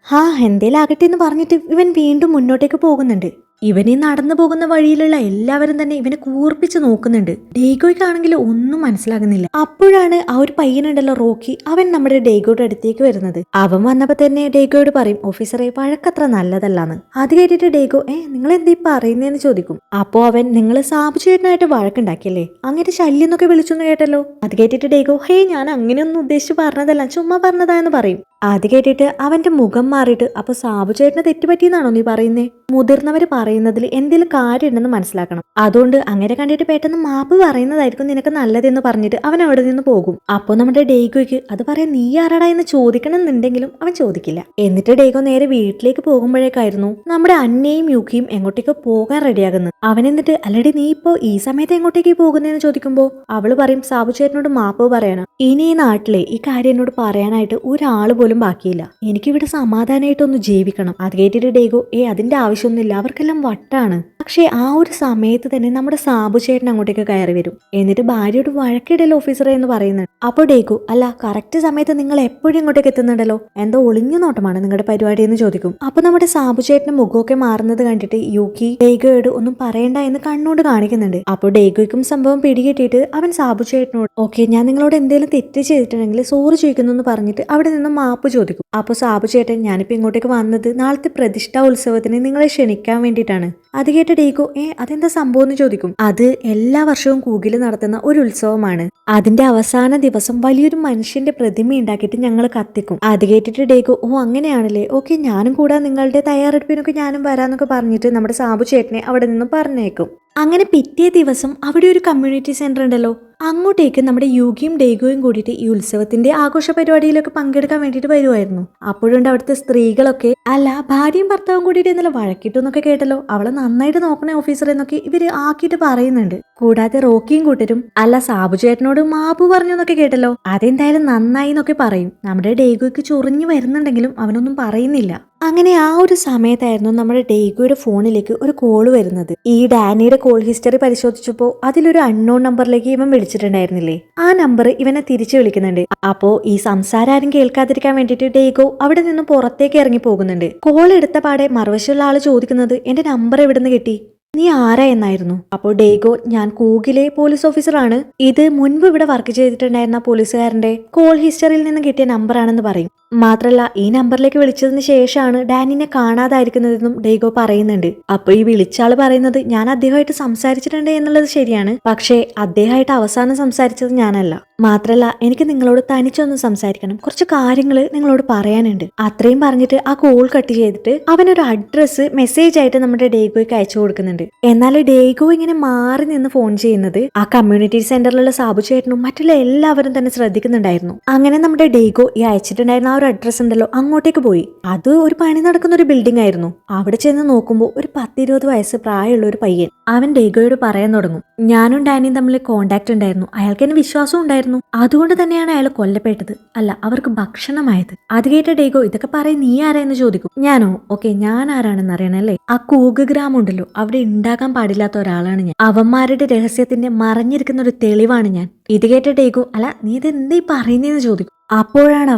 എന്തേലും ആകട്ടെ എന്ന് പറഞ്ഞിട്ട് ഇവൻ വീണ്ടും മുന്നോട്ടേക്ക് പോകുന്നുണ്ട്. ഇവനീ നടന്നു പോകുന്ന വഴിയിലുള്ള എല്ലാവരും തന്നെ ഇവനെ കൂർപ്പിച്ച് നോക്കുന്നുണ്ട്. ഡേഗോയ്ക്കാണെങ്കിൽ ഒന്നും മനസ്സിലാകുന്നില്ല. അപ്പോഴാണ് ആ ഒരു പയ്യനുണ്ടല്ലോ റോക്കി, അവൻ നമ്മുടെ ഡേഗോയുടെ അടുത്തേക്ക് വരുന്നത്. അവൻ വന്നപ്പോ തന്നെ ഡേഗോയോട് പറയും, ഓഫീസറെ വഴക്കത്ര നല്ലതല്ലാന്ന്. അത് കേട്ടിട്ട് ഡേഗോ നിങ്ങൾ എന്തീ പറയുന്നതെന്ന് ചോദിക്കും. അപ്പോ അവൻ, നിങ്ങൾ സാബു ചേട്ടനായിട്ട് വഴക്കുണ്ടാക്കിയല്ലേ, അങ്ങനെ ശല്യം എന്നൊക്കെ വിളിച്ചൊന്ന് കേട്ടല്ലോ. അത് കേട്ടിട്ട് ഡേഗോ ഞാൻ അങ്ങനെയൊന്നും ഉദ്ദേശിച്ച് പറഞ്ഞതല്ല, ചുമ്മാ പറഞ്ഞതാന്ന് പറയും. അത് കേട്ടിട്ട് അവന്റെ മുഖം മാറിയിട്ട്, അപ്പൊ സാബു ചേട്ടന് തെറ്റുപറ്റിയെന്നാണോ നീ പറയുന്നേ? മുതിർന്നവര് പറയുന്നതിൽ എന്തെങ്കിലും കാര്യമുണ്ടെന്ന് മനസ്സിലാക്കണം. അതുകൊണ്ട് അങ്ങനെ കണ്ടിട്ട് പെട്ടെന്ന് മാപ്പ് പറയുന്നതായിരിക്കും നിനക്ക് നല്ലതെന്ന് പറഞ്ഞിട്ട് അവൻ അവിടെ നിന്ന് പോകും. അപ്പൊ നമ്മുടെ ഡേഗോയ്ക്ക് അത് പറയാൻ നീ ആരാടാ എന്ന് ചോദിക്കണം എന്നുണ്ടെങ്കിലും അവൻ ചോദിക്കില്ല. എന്നിട്ട് ഡേഗോ നേരെ വീട്ടിലേക്ക് പോകുമ്പോഴേക്കായിരുന്നു നമ്മുടെ അന്നയും യുക്കിയും എങ്ങോട്ടേക്ക് പോകാൻ റെഡിയാകുന്നത്. അവൻ എന്നിട്ട്, അല്ലടി നീ ഇപ്പോ ഈ സമയത്ത് എങ്ങോട്ടേക്ക് പോകുന്നതെന്ന് ചോദിക്കുമ്പോ അവള് പറയും, സാബു ചേട്ടനോട് മാപ്പ് പറയണം. ഇനി ഈ നാട്ടിലെ ഈ കാര്യം എന്നോട് പറയാനായിട്ട് ഒരാള് പോലും ബാക്കിയില്ല, എനിക്കിവിടെ സമാധാനമായിട്ടൊന്ന് ജീവിക്കണം. അത് കേട്ടിട്ട് ഡേഗോ അതിന്റെ ആവശ്യമൊന്നുമില്ല, അവർക്കെല്ലാം വട്ടാണ്. പക്ഷെ ആ ഒരു സമയത്ത് തന്നെ നമ്മുടെ സാബു ചേട്ടൻ അങ്ങോട്ടേക്ക് കയറി വരും. എന്നിട്ട് ഭാര്യയോട് വഴക്കിടല്ലോ ഓഫീസറെ എന്ന് പറയുന്നുണ്ട്. അപ്പോൾ ഡേഗോ, അല്ല കറക്റ്റ് സമയത്ത് നിങ്ങൾ എപ്പോഴും ഇങ്ങോട്ടേക്ക് എത്തുന്നുണ്ടല്ലോ, എന്തോ ഒളിഞ്ഞു നോട്ടമാണ് നിങ്ങളുടെ പരിപാടി എന്ന് ചോദിക്കും. അപ്പൊ നമ്മുടെ സാബു ചേട്ടന്റെ മുഖമൊക്കെ മാറുന്നത് കണ്ടിട്ട് യുകി ഡേഗോയോട് ഒന്നും പറയണ്ട എന്ന് കണ്ണോട് കാണിക്കുന്നുണ്ട്. അപ്പോൾ ഡേഗോയ്ക്കും സംഭവം പിടികിട്ടിയിട്ട് അവൻ സാബു ചേട്ടനോട്, ഓക്കെ ഞാൻ നിങ്ങളോട് എന്തെങ്കിലും തെറ്റ് ചെയ്തിട്ടുണ്ടെങ്കിൽ സോറി ചോദിക്കുന്നു എന്ന് പറഞ്ഞിട്ട് അവിടെ നിന്ന് മാപ്പ് ചോദിക്കും. അപ്പോൾ സാബു ചേട്ടൻ, ഞാനിപ്പോ ഇങ്ങോട്ടേക്ക് വന്നത് നാളത്തെ പ്രതിഷ്ഠാ ഉത്സവത്തിന് നിങ്ങളെ ക്ഷണിക്കാൻ വേണ്ടിയിട്ടാണ്. അത് കേട്ട ഡേഗോ അതെന്താ സംഭവം എന്ന് ചോദിക്കും. അത് എല്ലാ വർഷവും കൂകിൽ നടത്തുന്ന ഒരു ഉത്സവമാണ്. അതിന്റെ അവസാന ദിവസം വലിയൊരു മനുഷ്യന്റെ പ്രതിമ ഉണ്ടാക്കിയിട്ട് ഞങ്ങൾ കത്തിക്കും. അത് കേട്ടിട്ട് ഡേഗോ, അങ്ങനെയാണല്ലേ, ഓക്കെ ഞാനും കൂടാ, നിങ്ങളുടെ തയ്യാറെടുപ്പിനൊക്കെ ഞാനും വരാന്നൊക്കെ പറഞ്ഞിട്ട് നമ്മുടെ സാബു ചേട്ടനെ അവിടെ നിന്നും പറഞ്ഞേക്കും. അങ്ങനെ പിറ്റേ ദിവസം അവിടെ ഒരു കമ്മ്യൂണിറ്റി സെന്റർ ഉണ്ടല്ലോ, അങ്ങോട്ടേക്ക് നമ്മുടെ യുകിയും ഡേഗോയും കൂടിയിട്ട് ഈ ഉത്സവത്തിന്റെ ആഘോഷ പരിപാടിയിലൊക്കെ പങ്കെടുക്കാൻ വേണ്ടിയിട്ട് വരുമായിരുന്നു. അപ്പോഴുണ്ട് അവിടുത്തെ സ്ത്രീകളൊക്കെ, അല്ല ഭാര്യയും ഭർത്താവും കൂടിയിട്ട് ഇന്നലെ വഴക്കിട്ടു കേട്ടല്ലോ, അവളെ നന്നായിട്ട് നോക്കണേ ഓഫീസർ എന്നൊക്കെ ഇവര് ആക്കിയിട്ട് പറയുന്നുണ്ട്. കൂടാതെ റോക്കിയും കൂട്ടരും, അല്ല സാബു ചേട്ടനോട് മാപ്പ് പറഞ്ഞു എന്നൊക്കെ കേട്ടല്ലോ, അതെന്തായാലും നന്നായി എന്നൊക്കെ പറയും. നമ്മുടെ ഡേഗോയ്ക്ക് ചൊറിഞ്ഞു വരുന്നുണ്ടെങ്കിലും അവനൊന്നും പറയുന്നില്ല. അങ്ങനെ ആ ഒരു സമയത്തായിരുന്നു നമ്മുടെ ഡേഗോയുടെ ഫോണിലേക്ക് ഒരു കോള് വരുന്നത്. ഈ ഡാനിയുടെ കോൾ ഹിസ്റ്ററി പരിശോധിച്ചപ്പോൾ അതിലൊരു അൺനോൺ നമ്പറിലേക്ക് ഇവൻ വിളിച്ചിട്ടുണ്ടായിരുന്നില്ലേ, ആ നമ്പർ ഇവനെ തിരിച്ചു വിളിക്കുന്നുണ്ട്. അപ്പോ ഈ സംസാരം ആരും കേൾക്കാതിരിക്കാൻ വേണ്ടിയിട്ട് ഡേഗോ അവിടെ നിന്നും പുറത്തേക്ക് ഇറങ്ങി പോകുന്നുണ്ട്. കോൾ എടുത്ത പാടെ മറുവശമുള്ള ആള് ചോദിക്കുന്നത്, എന്റെ നമ്പർ എവിടുന്ന് കിട്ടി, നീ ആരാ എന്നായിരുന്നു. അപ്പോൾ ഡേഗോ, ഞാൻ കൂഗിലെ പോലീസ് ഓഫീസറാണ്, ഇത് മുൻപ് ഇവിടെ വർക്ക് ചെയ്തിട്ടുണ്ടായിരുന്ന പോലീസുകാരന്റെ കോൾ ഹിസ്റ്ററിയിൽ നിന്ന് കിട്ടിയ നമ്പറാണെന്ന് പറയും. മാത്രല്ല ഈ നമ്പറിലേക്ക് വിളിച്ചതിന് ശേഷമാണ് ഡാനിനെ കാണാതായിരിക്കുന്നതെന്നും ഡേഗോ പറയുന്നുണ്ട്. അപ്പൊ ഈ വിളിച്ചാള് പറയുന്നത്, ഞാൻ അദ്ദേഹമായിട്ട് സംസാരിച്ചിട്ടുണ്ട് എന്നുള്ളത് ശരിയാണ്, പക്ഷേ അദ്ദേഹമായിട്ട് അവസാനം സംസാരിച്ചത് ഞാനല്ല. മാത്രല്ല എനിക്ക് നിങ്ങളോട് തനിച്ചൊന്ന് സംസാരിക്കണം, കുറച്ച് കാര്യങ്ങൾ നിങ്ങളോട് പറയാനുണ്ട്. അത്രയും പറഞ്ഞിട്ട് ആ കോൾ കട്ട് ചെയ്തിട്ട് അവനൊരു അഡ്രസ്സ് മെസ്സേജ് ആയിട്ട് നമ്മുടെ ഡേഗോയ്ക്ക് അയച്ചു കൊടുക്കുന്നുണ്ട്. എന്നാൽ ഡേഗോ ഇങ്ങനെ മാറി നിന്ന് ഫോൺ ചെയ്യുന്നത് ആ കമ്മ്യൂണിറ്റി സെന്ററിലുള്ള സാബു ചേട്ടനും മറ്റുള്ള എല്ലാവരും തന്നെ ശ്രദ്ധിക്കുന്നുണ്ടായിരുന്നു. അങ്ങനെ നമ്മുടെ ഡേഗോ ഈ അയച്ചിട്ടുണ്ടായിരുന്ന ആ ഒരു അഡ്രസ് ഉണ്ടല്ലോ അങ്ങോട്ടേക്ക് പോയി. അത് ഒരു പണി നടക്കുന്ന ഒരു ബിൽഡിംഗ് ആയിരുന്നു. അവിടെ ചെന്ന് നോക്കുമ്പോൾ ഒരു 10-20 വയസ്സ് പ്രായമുള്ള ഒരു പയ്യൻ അവൻ ഡേഗോയോട് പറയാൻ തുടങ്ങും, ഞാനും ഡാനിയും തമ്മിൽ കോണ്ടാക്ട് ഉണ്ടായിരുന്നു, അയാൾക്ക് എന്നെ വിശ്വാസം ഉണ്ടായിരുന്നു, അതുകൊണ്ട് തന്നെയാണ് അയാൾ കൊല്ലപ്പെട്ടത്, അല്ല അവർക്ക് ഭക്ഷണമായത്. അത് കേട്ട ഡേഗോ ഇതൊക്കെ പറയും നീ ആരായെന്ന് ചോദിക്കും. ഞാനോ, ഓക്കെ ഞാൻ ആരാണെന്ന് അറിയണല്ലേ, ആ കൂഗ് ഗ്രാമം ഉണ്ടല്ലോ അവിടെ ഉണ്ടാകാൻ പാടില്ലാത്ത ഒരാളാണ് ഞാൻ, അവന്മാരുടെ രഹസ്യത്തിന്റെ മറഞ്ഞിരിക്കുന്ന ഒരു തെളിവാണ് ഞാൻ. ഇത് കേട്ട ഡേഗോ അല്ല നീ ഇത് എന്തീ പറയുന്നതെന്ന് ചോദിക്കും. അപ്പോഴാണ്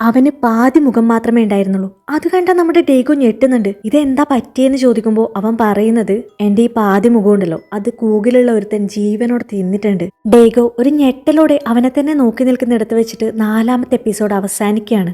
അവന് പാതി മുഖം മാത്രമേ ഉണ്ടായിരുന്നുള്ളൂ. അത് കണ്ടാൽ നമ്മുടെ ഡേഗോ ഞെട്ടുന്നുണ്ട്. ഇതെന്താ പറ്റിയെന്ന് ചോദിക്കുമ്പോൾ അവൻ പറയുന്നത്, എന്റെ ഈ പാതി മുഖം ഉണ്ടല്ലോ അത് കൂകിലുള്ള ഒരുത്തൻ ജീവനോട് തിന്നിട്ടുണ്ട്. ഡേഗോ ഒരു ഞെട്ടലോടെ അവനെ തന്നെ നോക്കി നിൽക്കുന്നിടത്ത് വെച്ചിട്ട് 4ാമത്തെ എപ്പിസോഡ് അവസാനിക്കുകയാണ്.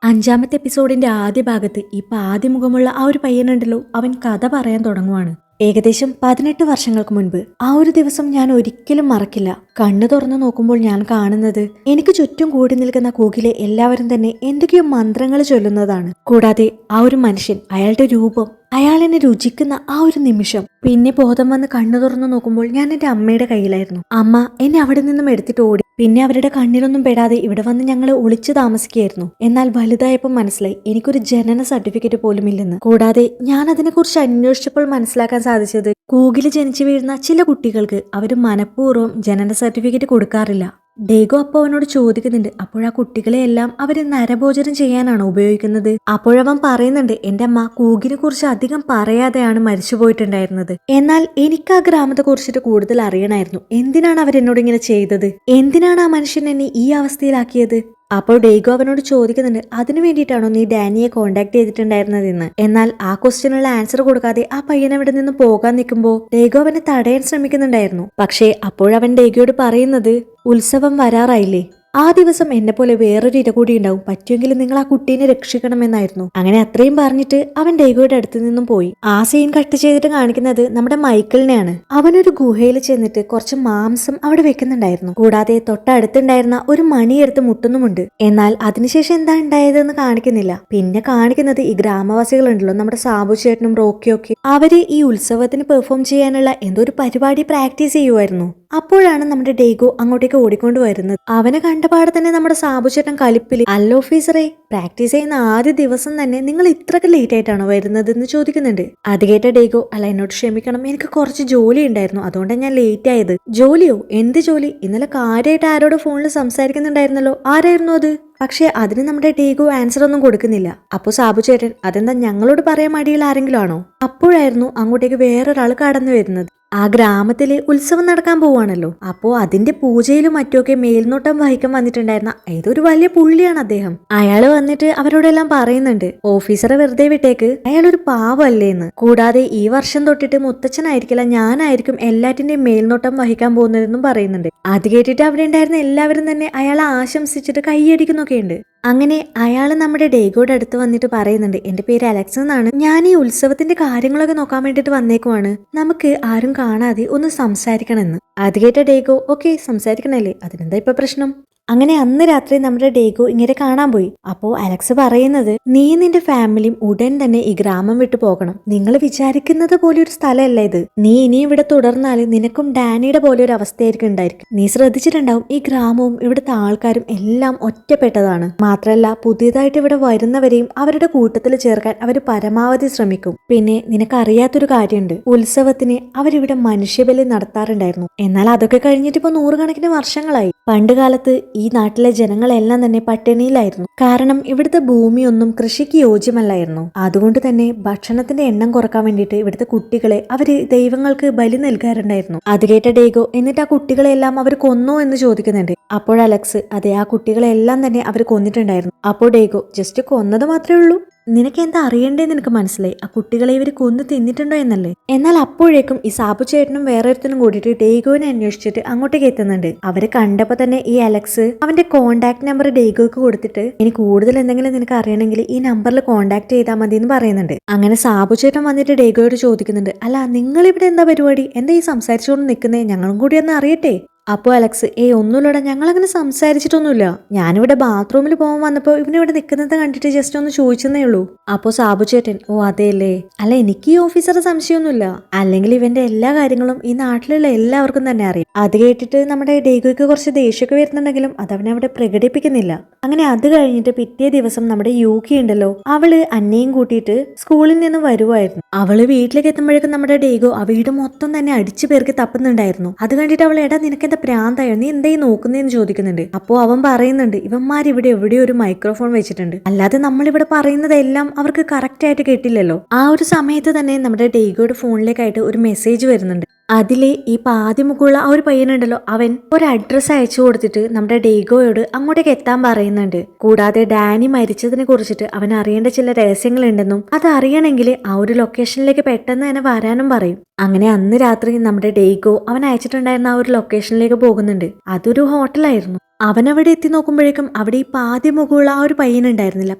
5ാമത്തെ എപ്പിസോഡിന്റെ ആദ്യ ഭാഗത്ത് ഈ പാതി മുഖമുള്ള ആ ഒരു പയ്യനുണ്ടല്ലോ അവൻ കഥ പറയാൻ തുടങ്ങുവാണ്. ഏകദേശം 18 വർഷങ്ങൾക്ക് മുൻപ് ആ ഒരു ദിവസം ഞാൻ ഒരിക്കലും മറക്കില്ല. കണ്ണു തുറന്നു നോക്കുമ്പോൾ ഞാൻ കാണുന്നത് എനിക്ക് ചുറ്റും കൂടി നിൽക്കുന്ന കൂകിലെ എല്ലാവരും തന്നെ എന്തൊക്കെയോ മന്ത്രങ്ങൾ ചൊല്ലുന്നതാണ്. കൂടാതെ ആ ഒരു മനുഷ്യൻ, അയാളുടെ രൂപം, അയാൾ എന്നെ രുചിക്കുന്ന ആ ഒരു നിമിഷം. പിന്നെ ബോധം വന്ന് കണ്ണു തുറന്നു നോക്കുമ്പോൾ ഞാൻ എന്റെ അമ്മയുടെ കയ്യിലായിരുന്നു. അമ്മ എന്നെ അവിടെ നിന്നും എടുത്തിട്ട് ഓടി. പിന്നെ അവരുടെ കണ്ണിലൊന്നും പെടാതെ ഇവിടെ വന്ന് ഞങ്ങൾ ഒളിച്ചു താമസിക്കുകയായിരുന്നു. എന്നാൽ വലുതായപ്പോൾ മനസ്സിലായി എനിക്കൊരു ജനന സർട്ടിഫിക്കറ്റ് പോലും ഇല്ലെന്ന്. കൂടാതെ ഞാൻ അതിനെക്കുറിച്ച് അന്വേഷിച്ചപ്പോൾ മനസ്സിലാക്കാൻ സാധിച്ചത് കൂകിൽ ജനിച്ചു വീഴുന്ന ചില കുട്ടികൾക്ക് അവർ മനഃപൂർവ്വം ജനന സർട്ടിഫിക്കറ്റ് കൊടുക്കാറില്ല. ഡേഗോ അപ്പോൾ അവനോട് ചോദിക്കുന്നുണ്ട്, അപ്പോഴാ കുട്ടികളെ എല്ലാം അവര് നരഭോജനം ചെയ്യാനാണോ ഉപയോഗിക്കുന്നത്? അപ്പോഴവൻ പറയുന്നുണ്ട്, എന്റെ അമ്മ കൂകിനെ കുറിച്ച് അധികം പറയാതെയാണ് മരിച്ചു പോയിട്ടുണ്ടായിരുന്നത്. എന്നാൽ എനിക്ക് ആ ഗ്രാമത്തെ കുറിച്ചിട്ട് കൂടുതൽ അറിയണമായിരുന്നു. എന്തിനാണ് അവരെന്നോട് ഇങ്ങനെ ചെയ്തത്? എന്തിനാണ് ആ മനുഷ്യൻ എന്നെ ഈ അവസ്ഥയിലാക്കിയത്? അപ്പോൾ ഡേഗോ അവനോട് ചോദിക്കുന്നുണ്ട്, അതിനു വേണ്ടിയിട്ടാണോ നീ ഡാനിയെ കോണ്ടാക്ട് ചെയ്തിട്ടുണ്ടായിരുന്നതെന്ന്. എന്നാൽ ആ ക്വസ്റ്റ്യനുള്ള ആൻസർ കൊടുക്കാതെ ആ പയ്യൻ അവിടെ നിന്ന് പോകാൻ നിൽക്കുമ്പോൾ ഡേഗോ അവനെ തടയാൻ ശ്രമിക്കുന്നുണ്ടായിരുന്നു. പക്ഷേ അപ്പോഴവൻ ഡേഗോയോട് പറയുന്നത്, ഉത്സവം വരാറായില്ലേ, ആ ദിവസം എന്നെ പോലെ വേറൊരു ഇര കൂടി ഉണ്ടാവും, പറ്റുമെങ്കിൽ നിങ്ങൾ ആ കുട്ടീനെ രക്ഷിക്കണമെന്നായിരുന്നു. അങ്ങനെ അത്രയും പറഞ്ഞിട്ട് അവൻ ഡേഗോയുടെ അടുത്ത് നിന്നും പോയി. ആ സീൻ കട്ട് ചെയ്തിട്ട് കാണിക്കുന്നത് നമ്മുടെ മൈക്കിളിനെയാണ്. അവനൊരു ഗുഹയിൽ ചെന്നിട്ട് കുറച്ച് മാംസം അവിടെ വെക്കുന്നുണ്ടായിരുന്നു. കൂടാതെ തൊട്ടടുത്തുണ്ടായിരുന്ന ഒരു മണിയെടുത്ത് മുട്ടുന്നുമുണ്ട്. എന്നാൽ അതിനുശേഷം എന്താ ഉണ്ടായതെന്ന് കാണിക്കുന്നില്ല. പിന്നെ കാണിക്കുന്നത് ഈ ഗ്രാമവാസികളുണ്ടല്ലോ, നമ്മുടെ സാബു ചേട്ടനും റോക്കിയൊക്കെ, അവര് ഈ ഉത്സവത്തിന് പെർഫോം ചെയ്യാനുള്ള എന്തോ ഒരു പരിപാടി പ്രാക്ടീസ് ചെയ്യുമായിരുന്നു. അപ്പോഴാണ് നമ്മുടെ ഡേഗോ അങ്ങോട്ടേക്ക് ഓടിക്കൊണ്ട് വരുന്നത്. അവനെ കണ്ടപാടെ തന്നെ നമ്മുടെ സാബുചേട്ടൻ കലിപ്പില്, അല്ല ഓഫീസറെ, പ്രാക്ടീസ് ചെയ്യുന്ന ആദ്യ ദിവസം തന്നെ നിങ്ങൾ ഇത്രക്ക് ലേറ്റ് ആയിട്ടാണോ വരുന്നത് എന്ന് ചോദിക്കുന്നുണ്ട്. അത് കേട്ട ഡേഗോ, അല്ല എന്നോട് ക്ഷമിക്കണം, എനിക്ക് കുറച്ച് ജോലി ഉണ്ടായിരുന്നു, അതുകൊണ്ടാണ് ഞാൻ ലേറ്റ് ആയത്. ജോലിയോ? എന്ത് ജോലി? ഇന്നലെ കാര്യമായിട്ട് ആരോട് ഫോണിൽ സംസാരിക്കുന്നുണ്ടായിരുന്നല്ലോ, ആരായിരുന്നു അത്? പക്ഷെ അതിന് നമ്മുടെ ഡേഗോ ആൻസർ ഒന്നും കൊടുക്കുന്നില്ല. അപ്പൊ സാബുചേട്ടൻ, അതെന്താ ഞങ്ങളോട് പറയാൻ മടിയുള്ള ആരെങ്കിലും ആണോ? അപ്പോഴായിരുന്നു അങ്ങോട്ടേക്ക് വേറൊരാൾ കടന്നു വരുന്നത്. ആ ഗ്രാമത്തില് ഉത്സവം നടക്കാൻ പോവാണല്ലോ, അപ്പോ അതിന്റെ പൂജയിലും മറ്റുമൊക്കെ മേൽനോട്ടം വഹിക്കാൻ വന്നിട്ടുണ്ടായിരുന്ന ഏതൊരു വലിയ പുള്ളിയാണ് അദ്ദേഹം. അയാള് വന്നിട്ട് അവരോടെല്ലാം പറയുന്നുണ്ട്, ഓഫീസറെ വെറുതെ വിട്ടേക്ക്, അയാളൊരു പാവല്ലേന്ന്. കൂടാതെ ഈ വർഷം തൊട്ടിട്ട് മുത്തച്ഛനായിരിക്കില്ല, ഞാനായിരിക്കും എല്ലാറ്റിന്റെയും മേൽനോട്ടം വഹിക്കാൻ പോകുന്നതെന്നും പറയുന്നുണ്ട്. അത് കേട്ടിട്ട് അവിടെ ഉണ്ടായിരുന്ന എല്ലാവരും തന്നെ അയാളെ ആശംസിച്ചിട്ട് കൈയടിക്കുന്നൊക്കെ ഉണ്ട്. അങ്ങനെ അയാൾ നമ്മുടെ ഡേഗോയുടെ അടുത്ത് വന്നിട്ട് പറയുന്നുണ്ട്, എന്റെ പേര് അലക്സ് എന്നാണ്, ഞാൻ ഈ ഉത്സവത്തിന്റെ കാര്യങ്ങളൊക്കെ നോക്കാൻ വേണ്ടിട്ട് വന്നേക്കുവാണ്, നമുക്ക് ആരും കാണാതെ ഒന്ന് സംസാരിക്കണമെന്ന്. അത് കേട്ട ഡേഗോ, ഓക്കെ സംസാരിക്കണല്ലേ, അതിനെന്താ ഇപ്പൊ പ്രശ്നം? അങ്ങനെ അന്ന് രാത്രി നമ്മുടെ ഡേഗോ ഇങ്ങനെ കാണാൻ പോയി. അപ്പോ അലക്സ് പറയുന്നത്, നീ നിന്റെ ഫാമിലിയും ഉടൻ തന്നെ ഈ ഗ്രാമം വിട്ടു പോകണം, നിങ്ങൾ വിചാരിക്കുന്നത് പോലെ ഒരു സ്ഥലമല്ല ഇത്. നീ ഇനി ഇവിടെ തുടർന്നാല് നിനക്കും ഡാനിയുടെ പോലെ ഒരു അവസ്ഥയായിരിക്കും ഉണ്ടായിരിക്കും. നീ ശ്രദ്ധിച്ചിട്ടുണ്ടാവും, ഈ ഗ്രാമവും ഇവിടുത്തെ ആൾക്കാരും എല്ലാം ഒറ്റപ്പെട്ടതാണ്. മാത്രല്ല പുതിയതായിട്ട് ഇവിടെ വരുന്നവരെയും അവരുടെ കൂട്ടത്തിൽ ചേർക്കാൻ അവർ പരമാവധി ശ്രമിക്കും. പിന്നെ നിനക്കറിയാത്തൊരു കാര്യമുണ്ട്, ഉത്സവത്തിന് അവരിവിടെ മനുഷ്യബലി നടത്താറുണ്ടായിരുന്നു. എന്നാൽ അതൊക്കെ കഴിഞ്ഞിട്ട് ഇപ്പൊ 100 കണക്കിന് വർഷങ്ങളായി. പണ്ട് കാലത്ത് ഈ നാട്ടിലെ ജനങ്ങളെല്ലാം തന്നെ പട്ടിണിയിലായിരുന്നു. കാരണം ഇവിടുത്തെ ഭൂമിയൊന്നും കൃഷിക്ക് യോജ്യമല്ലായിരുന്നു. അതുകൊണ്ട് തന്നെ ഭക്ഷണത്തിന്റെ എണ്ണം കുറക്കാൻ വേണ്ടിയിട്ട് ഇവിടുത്തെ കുട്ടികളെ അവര് ദൈവങ്ങൾക്ക് ബലി നൽകാറുണ്ടായിരുന്നു. അത് കേട്ട ഡേഗോ, എന്നിട്ട് ആ കുട്ടികളെല്ലാം അവർ കൊന്നോ എന്ന് ചോദിക്കുന്നുണ്ട്. അപ്പോൾ അലക്സ്, അതെ ആ കുട്ടികളെല്ലാം തന്നെ അവർ കൊന്നിട്ടുണ്ടായിരുന്നു. അപ്പോൾ ഡേഗോ, ജസ്റ്റ് കൊന്നത് മാത്രമേ ഉള്ളൂ, നിനക്ക് എന്താ അറിയണ്ടേന്ന് എനിക്ക് മനസ്സിലായി, ആ കുട്ടികളെ ഇവര് കൊന്നു തിന്നിട്ടുണ്ടോ എന്നല്ലേ. എന്നാൽ അപ്പോഴേക്കും ഈ സാബു ചേട്ടനും വേറൊരുത്തനും കൂടിയിട്ട് ഡേഗോനെ അന്വേഷിച്ചിട്ട് അങ്ങോട്ടേക്ക് എത്തുന്നുണ്ട്. അവരെ കണ്ടപ്പോ തന്നെ ഈ അലക്സ് അവന്റെ കോണ്ടാക്ട് നമ്പർ ഡേഗോക്ക് കൊടുത്തിട്ട്, ഇനി കൂടുതൽ എന്തെങ്കിലും നിനക്ക് അറിയണമെങ്കിൽ ഈ നമ്പറിൽ കോണ്ടാക്ട് ചെയ്താൽ മതി എന്ന് പറയുന്നുണ്ട്. അങ്ങനെ സാബു ചേട്ടൻ വന്നിട്ട് ഡേഗോയോട് ചോദിക്കുന്നുണ്ട്, അല്ല നിങ്ങൾ ഇവിടെ എന്താ പരിപാടി, എന്താ ഈ സംസാരിച്ചുകൊണ്ട് നിൽക്കുന്നേ, ഞങ്ങളും കൂടി ഒന്ന് അറിയട്ടെ. അപ്പോ അലക്സ് ഒന്നുമില്ലടാ, ഞങ്ങളങ്ങനെ സംസാരിച്ചിട്ടൊന്നുമില്ല. ഞാനിവിടെ ബാത്റൂമിൽ പോകാൻ വന്നപ്പോ ഇവനിവിടെ നിൽക്കുന്നത് കണ്ടിട്ട് ജസ്റ്റ് ഒന്ന് ചോദിച്ചെന്നേ ഉള്ളൂ. അപ്പോ സാബു ചേട്ടൻ ഓ അതെയല്ലേ, അല്ല എനിക്ക് ഈ ഓഫീസറെ സംശയമൊന്നുമില്ല, അല്ലെങ്കിൽ ഇവന്റെ എല്ലാ കാര്യങ്ങളും ഈ നാട്ടിലുള്ള എല്ലാവർക്കും തന്നെ അറിയാം. അത് കേട്ടിട്ട് നമ്മുടെ ഡേഗോയ്ക്ക് കുറച്ച് ദേഷ്യമൊക്കെ വരുന്നുണ്ടെങ്കിലും അതവനെ അവിടെ പ്രകടിപ്പിക്കുന്നില്ല. അങ്ങനെ അത് കഴിഞ്ഞിട്ട് പിറ്റേ ദിവസം നമ്മുടെ യൂക്കി ഉണ്ടല്ലോ, അവള് അന്നയും കൂട്ടിയിട്ട് സ്കൂളിൽ നിന്ന് വരുവായിരുന്നു. അവള് വീട്ടിലേക്ക് എത്തുമ്പോഴേക്കും നമ്മുടെ ഡേഗോ ആ വീട് മൊത്തം തന്നെ അടിച്ചു പേർക്ക് തപ്പുന്നുണ്ടായിരുന്നു. അത് കണ്ടിട്ട് അവൾ എടാ നിനക്ക് പ്രാന്തായോ, നീ എന്തായി നോക്കുന്നതെന്ന് ചോദിക്കുന്നുണ്ട്. അപ്പോ അവൻ പറയുന്നുണ്ട് ഇവന്മാർ ഇവിടെ എവിടെയോ ഒരു മൈക്രോഫോൺ വെച്ചിട്ടുണ്ട്, അല്ലാതെ നമ്മളിവിടെ പറയുന്നതെല്ലാം അവർക്ക് കറക്റ്റ് ആയിട്ട് കേട്ടില്ലല്ലോ. ആ ഒരു സമയത്ത് തന്നെ നമ്മുടെ ഡേഗോയുടെ ഫോണിലേക്കായിട്ട് ഒരു മെസ്സേജ് വരുന്നുണ്ട്. അതിലെ ഈ പാതിമുക്കുള്ള ആ ഒരു പയ്യനുണ്ടല്ലോ, അവൻ ഒരു അഡ്രസ്സ് അയച്ചു കൊടുത്തിട്ട് നമ്മുടെ ഡേഗോയോട് അങ്ങോട്ടേക്ക് എത്താൻ പറയുന്നുണ്ട്. കൂടാതെ ഡാനി മരിച്ചതിനെ കുറിച്ചിട്ട് അവൻ അറിയേണ്ട ചില രഹസ്യങ്ങളുണ്ടെന്നും അത് അറിയണമെങ്കിൽ ആ ഒരു ലൊക്കേഷനിലേക്ക് പെട്ടെന്ന് തന്നെ വരാനും പറയും. അങ്ങനെ അന്ന് രാത്രി നമ്മുടെ ഡേഗോ അവൻ അയച്ചിട്ടുണ്ടായിരുന്ന ആ ഒരു ലൊക്കേഷനിലേക്ക് പോകുന്നുണ്ട്. അതൊരു ഹോട്ടലായിരുന്നു. അവനവിടെ എത്തി നോക്കുമ്പോഴേക്കും അവിടെ ഈ പാതിമുഖമുള്ള ആ ഒരു പയ്യനുണ്ടായിരുന്നില്ല,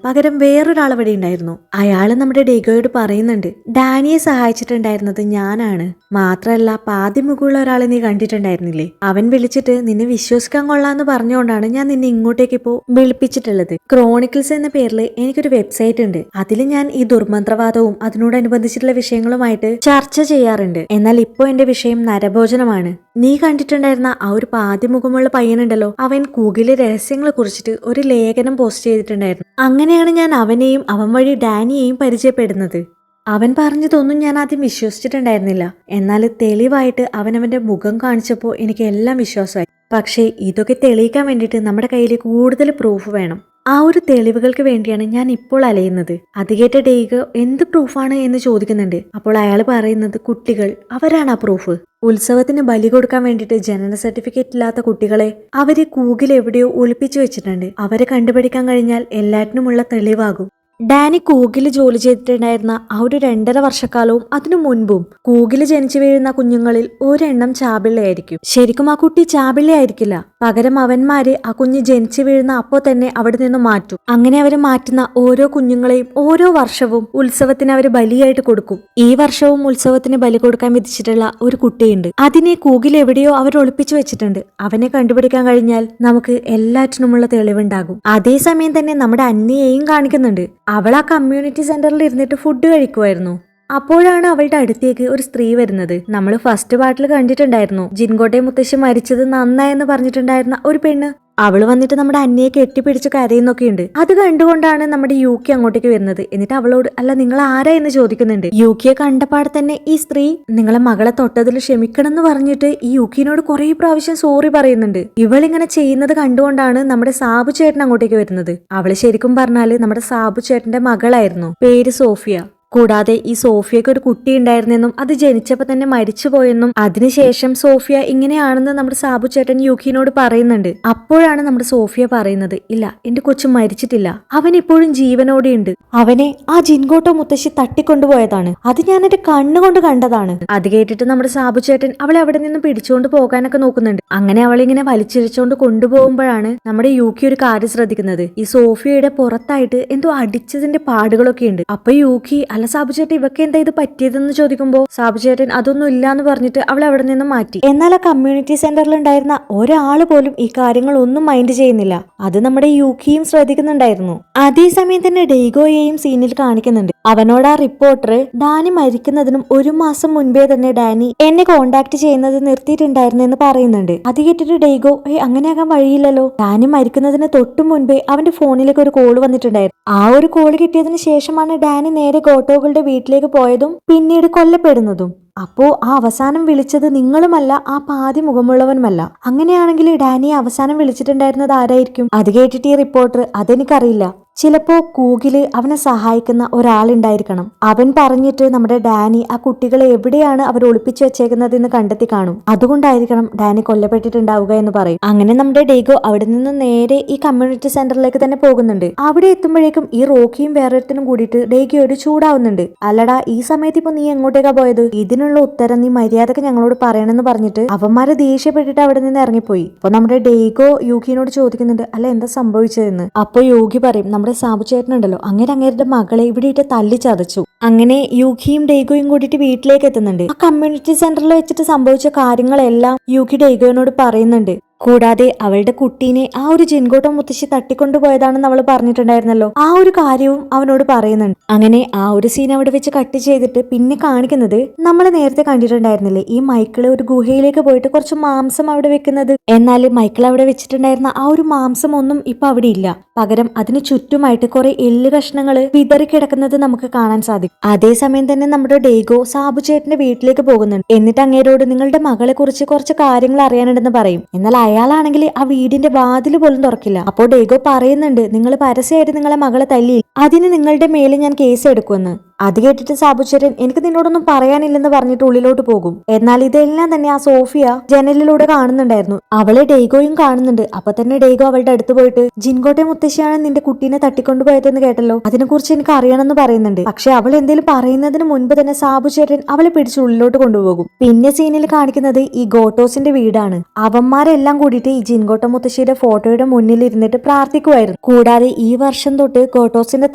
പകരം വേറൊരാൾ അവിടെ ഉണ്ടായിരുന്നു. അയാള് നമ്മുടെ ഡേഗോയോട് പറയുന്നുണ്ട് ഡാനിയെ സഹായിച്ചിട്ടുണ്ടായിരുന്നത് ഞാനാണ്, മാത്രല്ല പാതിമുഖമുള്ള ഒരാളെ നീ കണ്ടിട്ടുണ്ടായിരുന്നില്ലേ, അവൻ വിളിച്ചിട്ട് നിന്നെ വിശ്വസിക്കാൻ കൊള്ളാന്ന് പറഞ്ഞുകൊണ്ടാണ് ഞാൻ നിന്നെ ഇങ്ങോട്ടേക്ക് ഇപ്പോ വിളിപ്പിച്ചിട്ടുള്ളത്. ക്രോണിക്കിൾസ് എന്ന പേരിൽ എനിക്കൊരു വെബ്സൈറ്റ് ഉണ്ട്. അതിൽ ഞാൻ ഈ ദുർമന്ത്രവാദവും അതിനോടനുബന്ധിച്ചിട്ടുള്ള വിഷയങ്ങളുമായിട്ട് ചർച്ച ചെയ്യാറുണ്ട്. എന്നാൽ ഇപ്പോ എന്റെ വിഷയം നരഭോജനമാണ്. നീ കണ്ടിട്ടുണ്ടായിരുന്ന ആ ഒരു പാതിമുഖമുള്ള പയ്യനുണ്ടല്ലോ, അവൻ ഗൂഗിളിലെ രഹസ്യങ്ങളെ കുറിച്ചിട്ട് ഒരു ലേഖനം പോസ്റ്റ് ചെയ്തിട്ടുണ്ടായിരുന്നു. അങ്ങനെയാണ് ഞാൻ അവനെയും അവൻ വഴി ഡാനിയെയും പരിചയപ്പെടുന്നത്. അവൻ പറഞ്ഞതൊന്നും ഞാൻ ആദ്യം വിശ്വസിച്ചിട്ടുണ്ടായിരുന്നില്ല. എന്നാൽ തെളിവായിട്ട് അവനവന്റെ മുഖം കാണിച്ചപ്പോൾ എനിക്ക് എല്ലാം വിശ്വാസമായി. പക്ഷേ ഇതൊക്കെ തെളിയിക്കാൻ വേണ്ടിയിട്ട് നമ്മുടെ കയ്യിൽ കൂടുതൽ പ്രൂഫ് വേണം. ആ ഒരു തെളിവുകൾക്ക് വേണ്ടിയാണ് ഞാൻ ഇപ്പോൾ അലയുന്നത്. അത് കേട്ട ഡേഗോ എന്ത് പ്രൂഫാണ് എന്ന് ചോദിക്കുന്നുണ്ട്. അപ്പോൾ അയാൾ പറയുന്നത് കുട്ടികൾ, അവരാണ് ആ പ്രൂഫ്. ഉത്സവത്തിന് ബലി കൊടുക്കാൻ വേണ്ടിയിട്ട് ജനന സർട്ടിഫിക്കറ്റ് ഇല്ലാത്ത കുട്ടികളെ അവര് കൂകിൽ എവിടെയോ ഒളിപ്പിച്ചു വെച്ചിട്ടുണ്ട്. അവരെ കണ്ടുപിടിക്കാൻ കഴിഞ്ഞാൽ എല്ലാറ്റിനുമുള്ള തെളിവാകും. ഡാനി കൂഗില് ജോലി ചെയ്തിട്ടുണ്ടായിരുന്ന ആ ഒരു 2.5 വർഷക്കാലവും അതിനു മുൻപും കൂഗില് ജനിച്ചു വീഴുന്ന കുഞ്ഞുങ്ങളിൽ ഒരെണ്ണം ചാപിള്ളയായിരിക്കും. ശരിക്കും ആ കുട്ടി ചാപിള്ളയായിരിക്കില്ല, പകരം അവന്മാര് ആ കുഞ്ഞ് ജനിച്ചു വീഴുന്ന അപ്പോ തന്നെ അവിടെ നിന്ന് മാറ്റും. അങ്ങനെ അവര് മാറ്റുന്ന ഓരോ കുഞ്ഞുങ്ങളെയും ഓരോ വർഷവും ഉത്സവത്തിന് അവര് ബലിയായിട്ട് കൊടുക്കും. ഈ വർഷവും ഉത്സവത്തിന് ബലി കൊടുക്കാൻ വിധിച്ചിട്ടുള്ള ഒരു കുട്ടിയുണ്ട്. അതിനെ കൂഗിൽ എവിടെയോ അവർ ഒളിപ്പിച്ചു വെച്ചിട്ടുണ്ട്. അവനെ കണ്ടുപിടിക്കാൻ കഴിഞ്ഞാൽ നമുക്ക് എല്ലാറ്റിനുമുള്ള തെളിവുണ്ടാകും. അതേസമയം തന്നെ നമ്മുടെ അന്നയെയും കാണിക്കുന്നുണ്ട്. അവൾ ആ കമ്മ്യൂണിറ്റി സെന്ററിൽ ഇരുന്നിട്ട് ഫുഡ് കഴിക്കുമായിരുന്നു. അപ്പോഴാണ് അവളുടെ അടുത്തേക്ക് ഒരു സ്ത്രീ വരുന്നത്. നമ്മൾ ഫസ്റ്റ് പാർട്ടിൽ കണ്ടിട്ടുണ്ടായിരുന്നു, ജിൻകോട്ടെ മുത്തശ്ശി മരിച്ചത് നന്നായെന്ന് പറഞ്ഞിട്ടുണ്ടായിരുന്ന ഒരു പെണ്ണ്. അവള് വന്നിട്ട് നമ്മുടെ അന്നയെ കെട്ടിപ്പിടിച്ച് കരയുന്നൊക്കെയുണ്ട്. അത് കണ്ടുകൊണ്ടാണ് നമ്മുടെ യൂക്കി അങ്ങോട്ടേക്ക് വരുന്നത്. എന്നിട്ട് അവളോട് അല്ല നിങ്ങൾ ആരാ എന്ന് ചോദിക്കുന്നുണ്ട്. യൂക്കിയെ കണ്ടപാടെ തന്നെ ഈ സ്ത്രീ നിങ്ങളെ മകളെ തൊട്ടതിൽ ക്ഷമിക്കണം എന്ന് പറഞ്ഞിട്ട് ഈ യൂക്കിനോട് കുറെ പ്രാവശ്യം സോറി പറയുന്നുണ്ട്. ഇവളിങ്ങനെ ചെയ്യുന്നത് കണ്ടുകൊണ്ടാണ് നമ്മുടെ സാബു ചേട്ടൻ അങ്ങോട്ടേക്ക് വരുന്നത്. അവള് ശരിക്കും പറഞ്ഞാല് നമ്മുടെ സാബു ചേട്ടന്റെ മകളായിരുന്നു, പേര് സോഫിയ. കൂടാതെ ഈ സോഫിയക്ക് ഒരു കുട്ടി ഉണ്ടായിരുന്നെന്നും അത് ജനിച്ചപ്പോ തന്നെ മരിച്ചുപോയെന്നും അതിനുശേഷം സോഫിയ ഇങ്ങനെയാണെന്ന് നമ്മുടെ സാബു ചേട്ടൻ യൂക്കിനോട് പറയുന്നുണ്ട്. അപ്പോഴാണ് നമ്മുടെ സോഫിയ പറയുന്നത് ഇല്ല, എന്റെ കൊച്ചു മരിച്ചിട്ടില്ല, അവൻ ഇപ്പോഴും ജീവനോടെ ഉണ്ട്. അവനെ ആ ജിൻകോട്ടോ മുത്തശ്ശി തട്ടിക്കൊണ്ടുപോയതാണ്, അത് ഞാൻ എന്റെ കണ്ണുകൊണ്ട് കണ്ടതാണ്. അത് കേട്ടിട്ട് നമ്മുടെ സാബു ചേട്ടൻ അവളെ അവിടെ നിന്ന് പിടിച്ചുകൊണ്ട് പോകാനൊക്കെ നോക്കുന്നുണ്ട്. അങ്ങനെ അവളിങ്ങനെ വലിച്ചിരിച്ചോണ്ട് കൊണ്ടുപോകുമ്പോഴാണ് നമ്മുടെ യൂക്കി ഒരു കാര്യം ശ്രദ്ധിക്കുന്നത്. ഈ സോഫിയയുടെ പുറത്തായിട്ട് എന്തോ അടിച്ചതിന്റെ പാടുകളൊക്കെ ഉണ്ട്. അപ്പൊ യൂക്കി സാബുചേട്ടൻ ഇവക്ക് എന്താ ഇത് പറ്റിയതെന്ന് ചോദിക്കുമ്പോ സാബുചേട്ടൻ അതൊന്നും ഇല്ലാന്ന് പറഞ്ഞിട്ട് അവളെ അവിടെ നിന്ന് മാറ്റി. എന്നാൽ ആ കമ്മ്യൂണിറ്റി സെന്ററിൽ ഉണ്ടായിരുന്ന ഒരാള് പോലും ഈ കാര്യങ്ങളൊന്നും മൈൻഡ് ചെയ്യുന്നില്ല. അത് നമ്മുടെ യൂക്കിയും ശ്രദ്ധിക്കുന്നുണ്ടായിരുന്നു. അതേസമയം തന്നെ ഡേഗോയെയും സീനിൽ കാണിക്കുന്നുണ്ട്. അവനോട് ആ റിപ്പോർട്ടർ ഡാനി മരിക്കുന്നതിനും 1 മാസം മുൻപേ തന്നെ ഡാനി എന്നെ കോണ്ടാക്ട് ചെയ്യുന്നത് നിർത്തിയിട്ടുണ്ടായിരുന്നു എന്ന് പറയുന്നുണ്ട്. അത് കേട്ടിട്ട് ഡേഗോ അങ്ങനെയാകാൻ വഴിയില്ലല്ലോ, ഡാനി മരിക്കുന്നതിന് തൊട്ടു മുൻപേ അവന്റെ ഫോണിലേക്ക് ഒരു കോള് വന്നിട്ടുണ്ടായിരുന്നു. ആ ഒരു കോള് കിട്ടിയതിന് ശേഷമാണ് ഡാനി നേരെ ഗോട്ടോകളുടെ വീട്ടിലേക്ക് പോയതും പിന്നീട് കൊല്ലപ്പെടുന്നതും. അപ്പോ ആ അവസാനം വിളിച്ചത് നിങ്ങളുമല്ല, ആ പാതി മുഖമുള്ളവനുമല്ല. അങ്ങനെയാണെങ്കിൽ ഡാനിയെ അവസാനം വിളിച്ചിട്ടുണ്ടായിരുന്നത് ആരായിരിക്കും? അത് കേട്ടിട്ട് ഈ റിപ്പോർട്ടർ അതെനിക്കറിയില്ല, ചിലപ്പോ കൂഗില് അവനെ സഹായിക്കുന്ന ഒരാളുണ്ടായിരിക്കണം. അവൻ പറഞ്ഞിട്ട് നമ്മുടെ ഡാനി ആ കുട്ടികളെ എവിടെയാണ് അവർ ഒളിപ്പിച്ചു വെച്ചേക്കുന്നതെന്ന് കണ്ടെത്തി കാണും. അതുകൊണ്ടായിരിക്കണം ഡാനി കൊല്ലപ്പെട്ടിട്ടുണ്ടാവുക എന്ന് പറയും. അങ്ങനെ നമ്മുടെ ഡേഗോ അവിടെ നിന്ന് നേരെ ഈ കമ്മ്യൂണിറ്റി സെന്ററിലേക്ക് തന്നെ പോകുന്നുണ്ട്. അവിടെ എത്തുമ്പോഴേക്കും ഈ റോക്കിയും വേറൊരുത്തനും കൂടിയിട്ട് ഡേഗോയോട് ചൂടാവുന്നുണ്ട്. അല്ലടാ, ഈ സമയത്ത് ഇപ്പൊ നീ എങ്ങോട്ടേക്കാ പോയത്? ഇതിനുള്ള ഉത്തരം നീ മര്യാദക്ക് ഞങ്ങളോട് പറയണമെന്ന് പറഞ്ഞിട്ട് അവന്മാരെ ദേഷ്യപ്പെട്ടിട്ട് അവിടെ നിന്ന് ഇറങ്ങിപ്പോയി. അപ്പൊ നമ്മുടെ ഡേഗോ യൂക്കിനോട് ചോദിക്കുന്നുണ്ട് അല്ല എന്താ സംഭവിച്ചതെന്ന്. അപ്പൊ യോഗി പറയും നമ്മുടെ സാബു ചേട്ടനുണ്ടല്ലോ അങ്ങേരുടെ മകളെ ഇവിടെ ഇട്ട് തല്ലി ചതച്ചു. അങ്ങനെ യൂക്കിയും ഡേഗോയും കൂടിയിട്ട് വീട്ടിലേക്ക് എത്തുന്നുണ്ട്. ആ കമ്മ്യൂണിറ്റി സെന്ററിൽ വെച്ചിട്ട് സംഭവിച്ച കാര്യങ്ങളെല്ലാം യൂക്കി ഡേഗോയോട് പറയുന്നുണ്ട്. കൂടാതെ അവളുടെ കുട്ടീനെ ആ ഒരു ജിൻഗോട്ടോ മുത്തശ്ശി തട്ടിക്കൊണ്ടുപോയതാണെന്ന് അവൾ പറഞ്ഞിട്ടുണ്ടായിരുന്നല്ലോ. ആ ഒരു കാര്യവും അവനോട് പറയുന്നുണ്ട്. അങ്ങനെ ആ ഒരു സീൻ അവിടെ വെച്ച് കട്ട് ചെയ്തിട്ട് പിന്നെ കാണിക്കുന്നത് നമ്മൾ നേരത്തെ കണ്ടിട്ടുണ്ടായിരുന്നില്ലേ, ഈ മൈക്കിള് ഒരു ഗുഹയിലേക്ക് പോയിട്ട് കുറച്ച് മാംസം അവിടെ വെക്കുന്നത്. എന്നാൽ മൈക്കിൾ അവിടെ വെച്ചിട്ടുണ്ടായിരുന്ന ആ ഒരു മാംസം ഒന്നും ഇപ്പൊ അവിടെ ഇല്ല. പകരം അതിന് ചുറ്റുമായിട്ട് കുറെ എല്ല് കഷ്ണങ്ങൾ വിതറി കിടക്കുന്നത് നമുക്ക് കാണാൻ സാധിക്കും. അതേസമയം തന്നെ നമ്മുടെ ഡേഗോ സാബു ചേട്ടന്റെ വീട്ടിലേക്ക് പോകുന്നുണ്ട്. എന്നിട്ട് അങ്ങേരോട് നിങ്ങളുടെ മകളെ കുറിച്ച് കുറച്ച് കാര്യങ്ങൾ അറിയാനുണ്ടെന്ന് പറയും. എന്നാൽ അയാളാണെങ്കിൽ ആ വീടിന്റെ വാതിൽ പോലും തുറക്കില്ല. അപ്പോൾ ഡേഗോ പറയുന്നുണ്ട്, നിങ്ങൾ പരസ്യമായിട്ട് നിങ്ങളെ മകളെ തല്ലി, അതിന് നിങ്ങളുടെ മേലെ ഞാൻ കേസ് എടുക്കുമെന്ന്. അത് കേട്ടിട്ട് സാബു ചേട്ടൻ എനിക്ക് നിന്നോടൊന്നും പറയാനില്ലെന്ന് പറഞ്ഞിട്ട് ഉള്ളിലോട്ട് പോകും. എന്നാൽ ഇതെല്ലാം തന്നെ ആ സോഫിയ ജനലിലൂടെ കാണുന്നുണ്ടായിരുന്നു. അവളെ ഡേഗോയും കാണുന്നുണ്ട്. അപ്പൊ തന്നെ ഡേഗോ അവളുടെ അടുത്ത് പോയിട്ട് ജിൻഗോട്ടെ മുത്തശ്ശിയാണ് നിന്റെ കുട്ടീനെ തട്ടിക്കൊണ്ടുപോയതെന്ന് കേട്ടല്ലോ, അതിനെക്കുറിച്ച് എനിക്ക് അറിയണമെന്ന് പറയുന്നുണ്ട്. പക്ഷെ അവൾ എന്തെങ്കിലും പറയുന്നതിന് മുൻപ് തന്നെ സാബു ചേട്ടൻ അവളെ പിടിച്ച് ഉള്ളിലോട്ട് കൊണ്ടുപോകും. പിന്നെ സീനിൽ കാണിക്കുന്നത് ഈ ഗോട്ടോസിന്റെ വീടാണ്. അവന്മാരെല്ലാം കൂടിയിട്ട് ഈ ജിൻഗോട്ട മുത്തശ്ശിയുടെ ഫോട്ടോയുടെ മുന്നിൽ ഇരുന്നിട്ട് പ്രാർത്ഥിക്കുമായിരുന്നു. കൂടാതെ ഈ വർഷം തൊട്ട് ഗോട്ടോസിന്റെ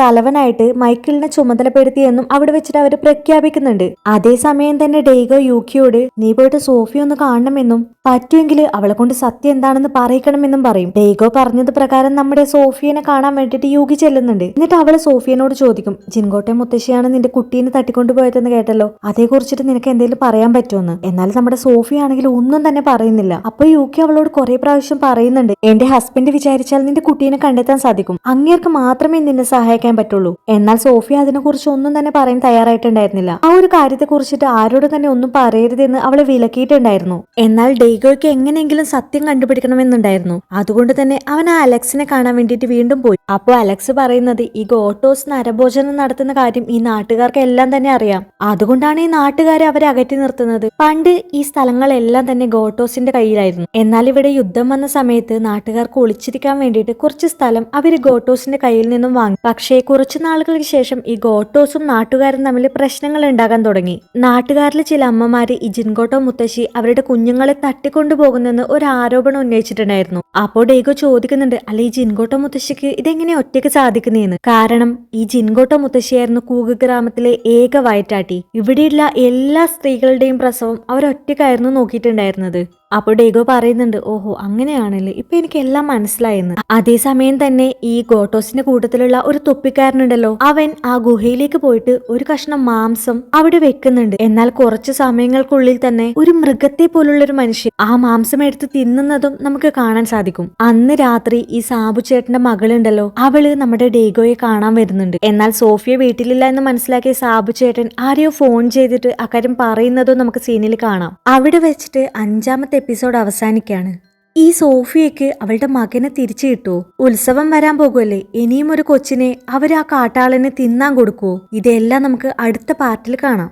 തലവനായിട്ട് മൈക്കിളിനെ ചുമതലപ്പെടുത്തി അവിടെ വെച്ചിട്ട് അവര് പ്രഖ്യാപിക്കുന്നുണ്ട്. അതേസമയം തന്നെ ഡേഗോ യൂക്കിയോട് നീ പോയിട്ട് സോഫിയ ഒന്ന് കാണണമെന്നും പറ്റുമെങ്കിൽ അവളെ കൊണ്ട് സത്യം എന്താണെന്ന് പറയിക്കണമെന്നും പറയും. ഡേഗോ പറഞ്ഞത് പ്രകാരം നമ്മുടെ സോഫിയനെ കാണാൻ വേണ്ടിയിട്ട് യൂക്കി ചെല്ലുന്നുണ്ട്. എന്നിട്ട് അവള് സോഫിയനോട് ചോദിക്കും, ജിൻഗോട്ടെ മുത്തശ്ശിയാണ് നിന്റെ കുട്ടീനെ തട്ടിക്കൊണ്ടുപോയതെന്ന് കേട്ടല്ലോ, അതേക്കുറിച്ചിട്ട് നിനക്ക് എന്തെങ്കിലും പറയാൻ പറ്റുമെന്ന്. എന്നാൽ നമ്മുടെ സോഫിയ ആണെങ്കിൽ ഒന്നും തന്നെ പറയുന്നില്ല. അപ്പൊ യൂക്കി അവളോട് കുറെ പ്രാവശ്യം പറയുന്നുണ്ട്, എന്റെ ഹസ്ബൻഡ് വിചാരിച്ചാൽ നിന്റെ കുട്ടീനെ കണ്ടെത്താൻ സാധിക്കും, അങ്ങേർക്ക് മാത്രമേ നിന്നെ സഹായിക്കാൻ പറ്റുള്ളൂ. എന്നാൽ സോഫിയ അതിനെ കുറിച്ച് ഒന്നും തന്നെ പറയാൻ തയ്യാറായിട്ടുണ്ടായിരുന്നില്ല. ആ ഒരു കാര്യത്തെ കുറിച്ചിട്ട് ആരോടും തന്നെ ഒന്നും പറയരുതെന്ന് അവളെ വിലക്കിയിട്ടുണ്ടായിരുന്നു. എന്നാൽ ഡേഗോയ്ക്ക് എങ്ങനെയെങ്കിലും സത്യം കണ്ടുപിടിക്കണമെന്നുണ്ടായിരുന്നു. അതുകൊണ്ട് തന്നെ അവൻ ആ അലക്സിനെ കാണാൻ വേണ്ടിയിട്ട് വീണ്ടും പോയി. അപ്പോൾ അലക്സ് പറയുന്നത് ഈ ഗോട്ടോസ് നരഭോജനം നടത്തുന്ന കാര്യം ഈ നാട്ടുകാർക്ക് എല്ലാം തന്നെ അറിയാം, അതുകൊണ്ടാണ് ഈ നാട്ടുകാരെ അവരെ അകറ്റി നിർത്തുന്നത്. പണ്ട് ഈ സ്ഥലങ്ങളെല്ലാം തന്നെ ഗോട്ടോസിന്റെ കയ്യിലായിരുന്നു. എന്നാൽ ഇവിടെ യുദ്ധം വന്ന സമയത്ത് നാട്ടുകാർക്ക് ഒളിച്ചിരിക്കാൻ വേണ്ടിയിട്ട് കുറച്ച് സ്ഥലം അവര് ഗോട്ടോസിന്റെ കയ്യിൽ നിന്നും വാങ്ങി. പക്ഷേ കുറച്ചു നാളുകൾക്ക് ശേഷം ഈ ഗോട്ടോസും നാട്ടുകാരും തമ്മിൽ പ്രശ്നങ്ങൾ ഉണ്ടാകാൻ തുടങ്ങി. നാട്ടുകാരിൽ ചില അമ്മമാര് ഈ ജിൻഗോട്ടോ മുത്തശ്ശി അവരുടെ കുഞ്ഞുങ്ങളെ തട്ടിക്കൊണ്ടുപോകുന്നെന്ന് ഒരു ആരോപണം ഉന്നയിച്ചിട്ടുണ്ടായിരുന്നു. അപ്പോൾ ഡേഗോ ചോദിക്കുന്നുണ്ട്, അല്ല ഈ ജിൻഗോട്ടോ മുത്തശ്ശിക്ക് ഇതെങ്ങനെ ഒറ്റയ്ക്ക് സാധിക്കുന്നതെന്ന്. കാരണം ഈ ജിൻഗോട്ടോ മുത്തശ്ശിയായിരുന്നു കൂഗ് ഗ്രാമത്തിലെ ഏക വയറ്റാട്ടി. ഇവിടെയുള്ള എല്ലാ സ്ത്രീകളുടെയും പ്രസവം അവരൊറ്റയ്ക്കായിരുന്നു നോക്കിയിട്ടുണ്ടായിരുന്നത്. അപ്പോൾ ഡേഗോ പറയുന്നുണ്ട്, ഓഹോ അങ്ങനെയാണല്ലേ, ഇപ്പൊ എനിക്ക് എല്ലാം മനസ്സിലായെന്ന്. അതേസമയം തന്നെ ഈ ഗോട്ടോസിന്റെ കൂട്ടത്തിലുള്ള ഒരു തൊപ്പിക്കാരനുണ്ടല്ലോ, അവൻ ആ ഗുഹയിലേക്ക് പോയിട്ട് ഒരു കഷ്ണം മാംസം അവിടെ വെക്കുന്നുണ്ട്. എന്നാൽ കുറച്ച് സമയങ്ങൾക്കുള്ളിൽ തന്നെ ഒരു മൃഗത്തെ പോലുള്ള ഒരു മനുഷ്യൻ ആ മാംസം എടുത്ത് തിന്നുന്നതും നമുക്ക് കാണാൻ സാധിക്കും. അന്ന് രാത്രി ഈ സാബു ചേട്ടന്റെ മകളുണ്ടല്ലോ, അവള് നമ്മുടെ ഡേഗോയെ കാണാൻ വരുന്നുണ്ട്. എന്നാൽ സോഫിയ വീട്ടിലില്ല എന്ന് മനസ്സിലാക്കിയ സാബു ചേട്ടൻ ആരെയോ ഫോൺ ചെയ്തിട്ട് അക്കാര്യം പറയുന്നതും നമുക്ക് സീനിൽ കാണാം. അവിടെ വെച്ചിട്ട് 5ാമത്തെ എപ്പിസോഡ് അവസാനിക്കുകയാണ്. ഈ സോഫിയയ്ക്ക് അവളുടെ മകനെ തിരിച്ചു കിട്ടുമോ? ഉത്സവം വരാൻ പോകുമല്ലേ, ഇനിയും ഒരു കൊച്ചിനെ അവർ ആ കാട്ടാളനെ തിന്നാൻ കൊടുക്കുവോ? ഇതെല്ലാം നമുക്ക് അടുത്ത പാർട്ടിൽ കാണാം.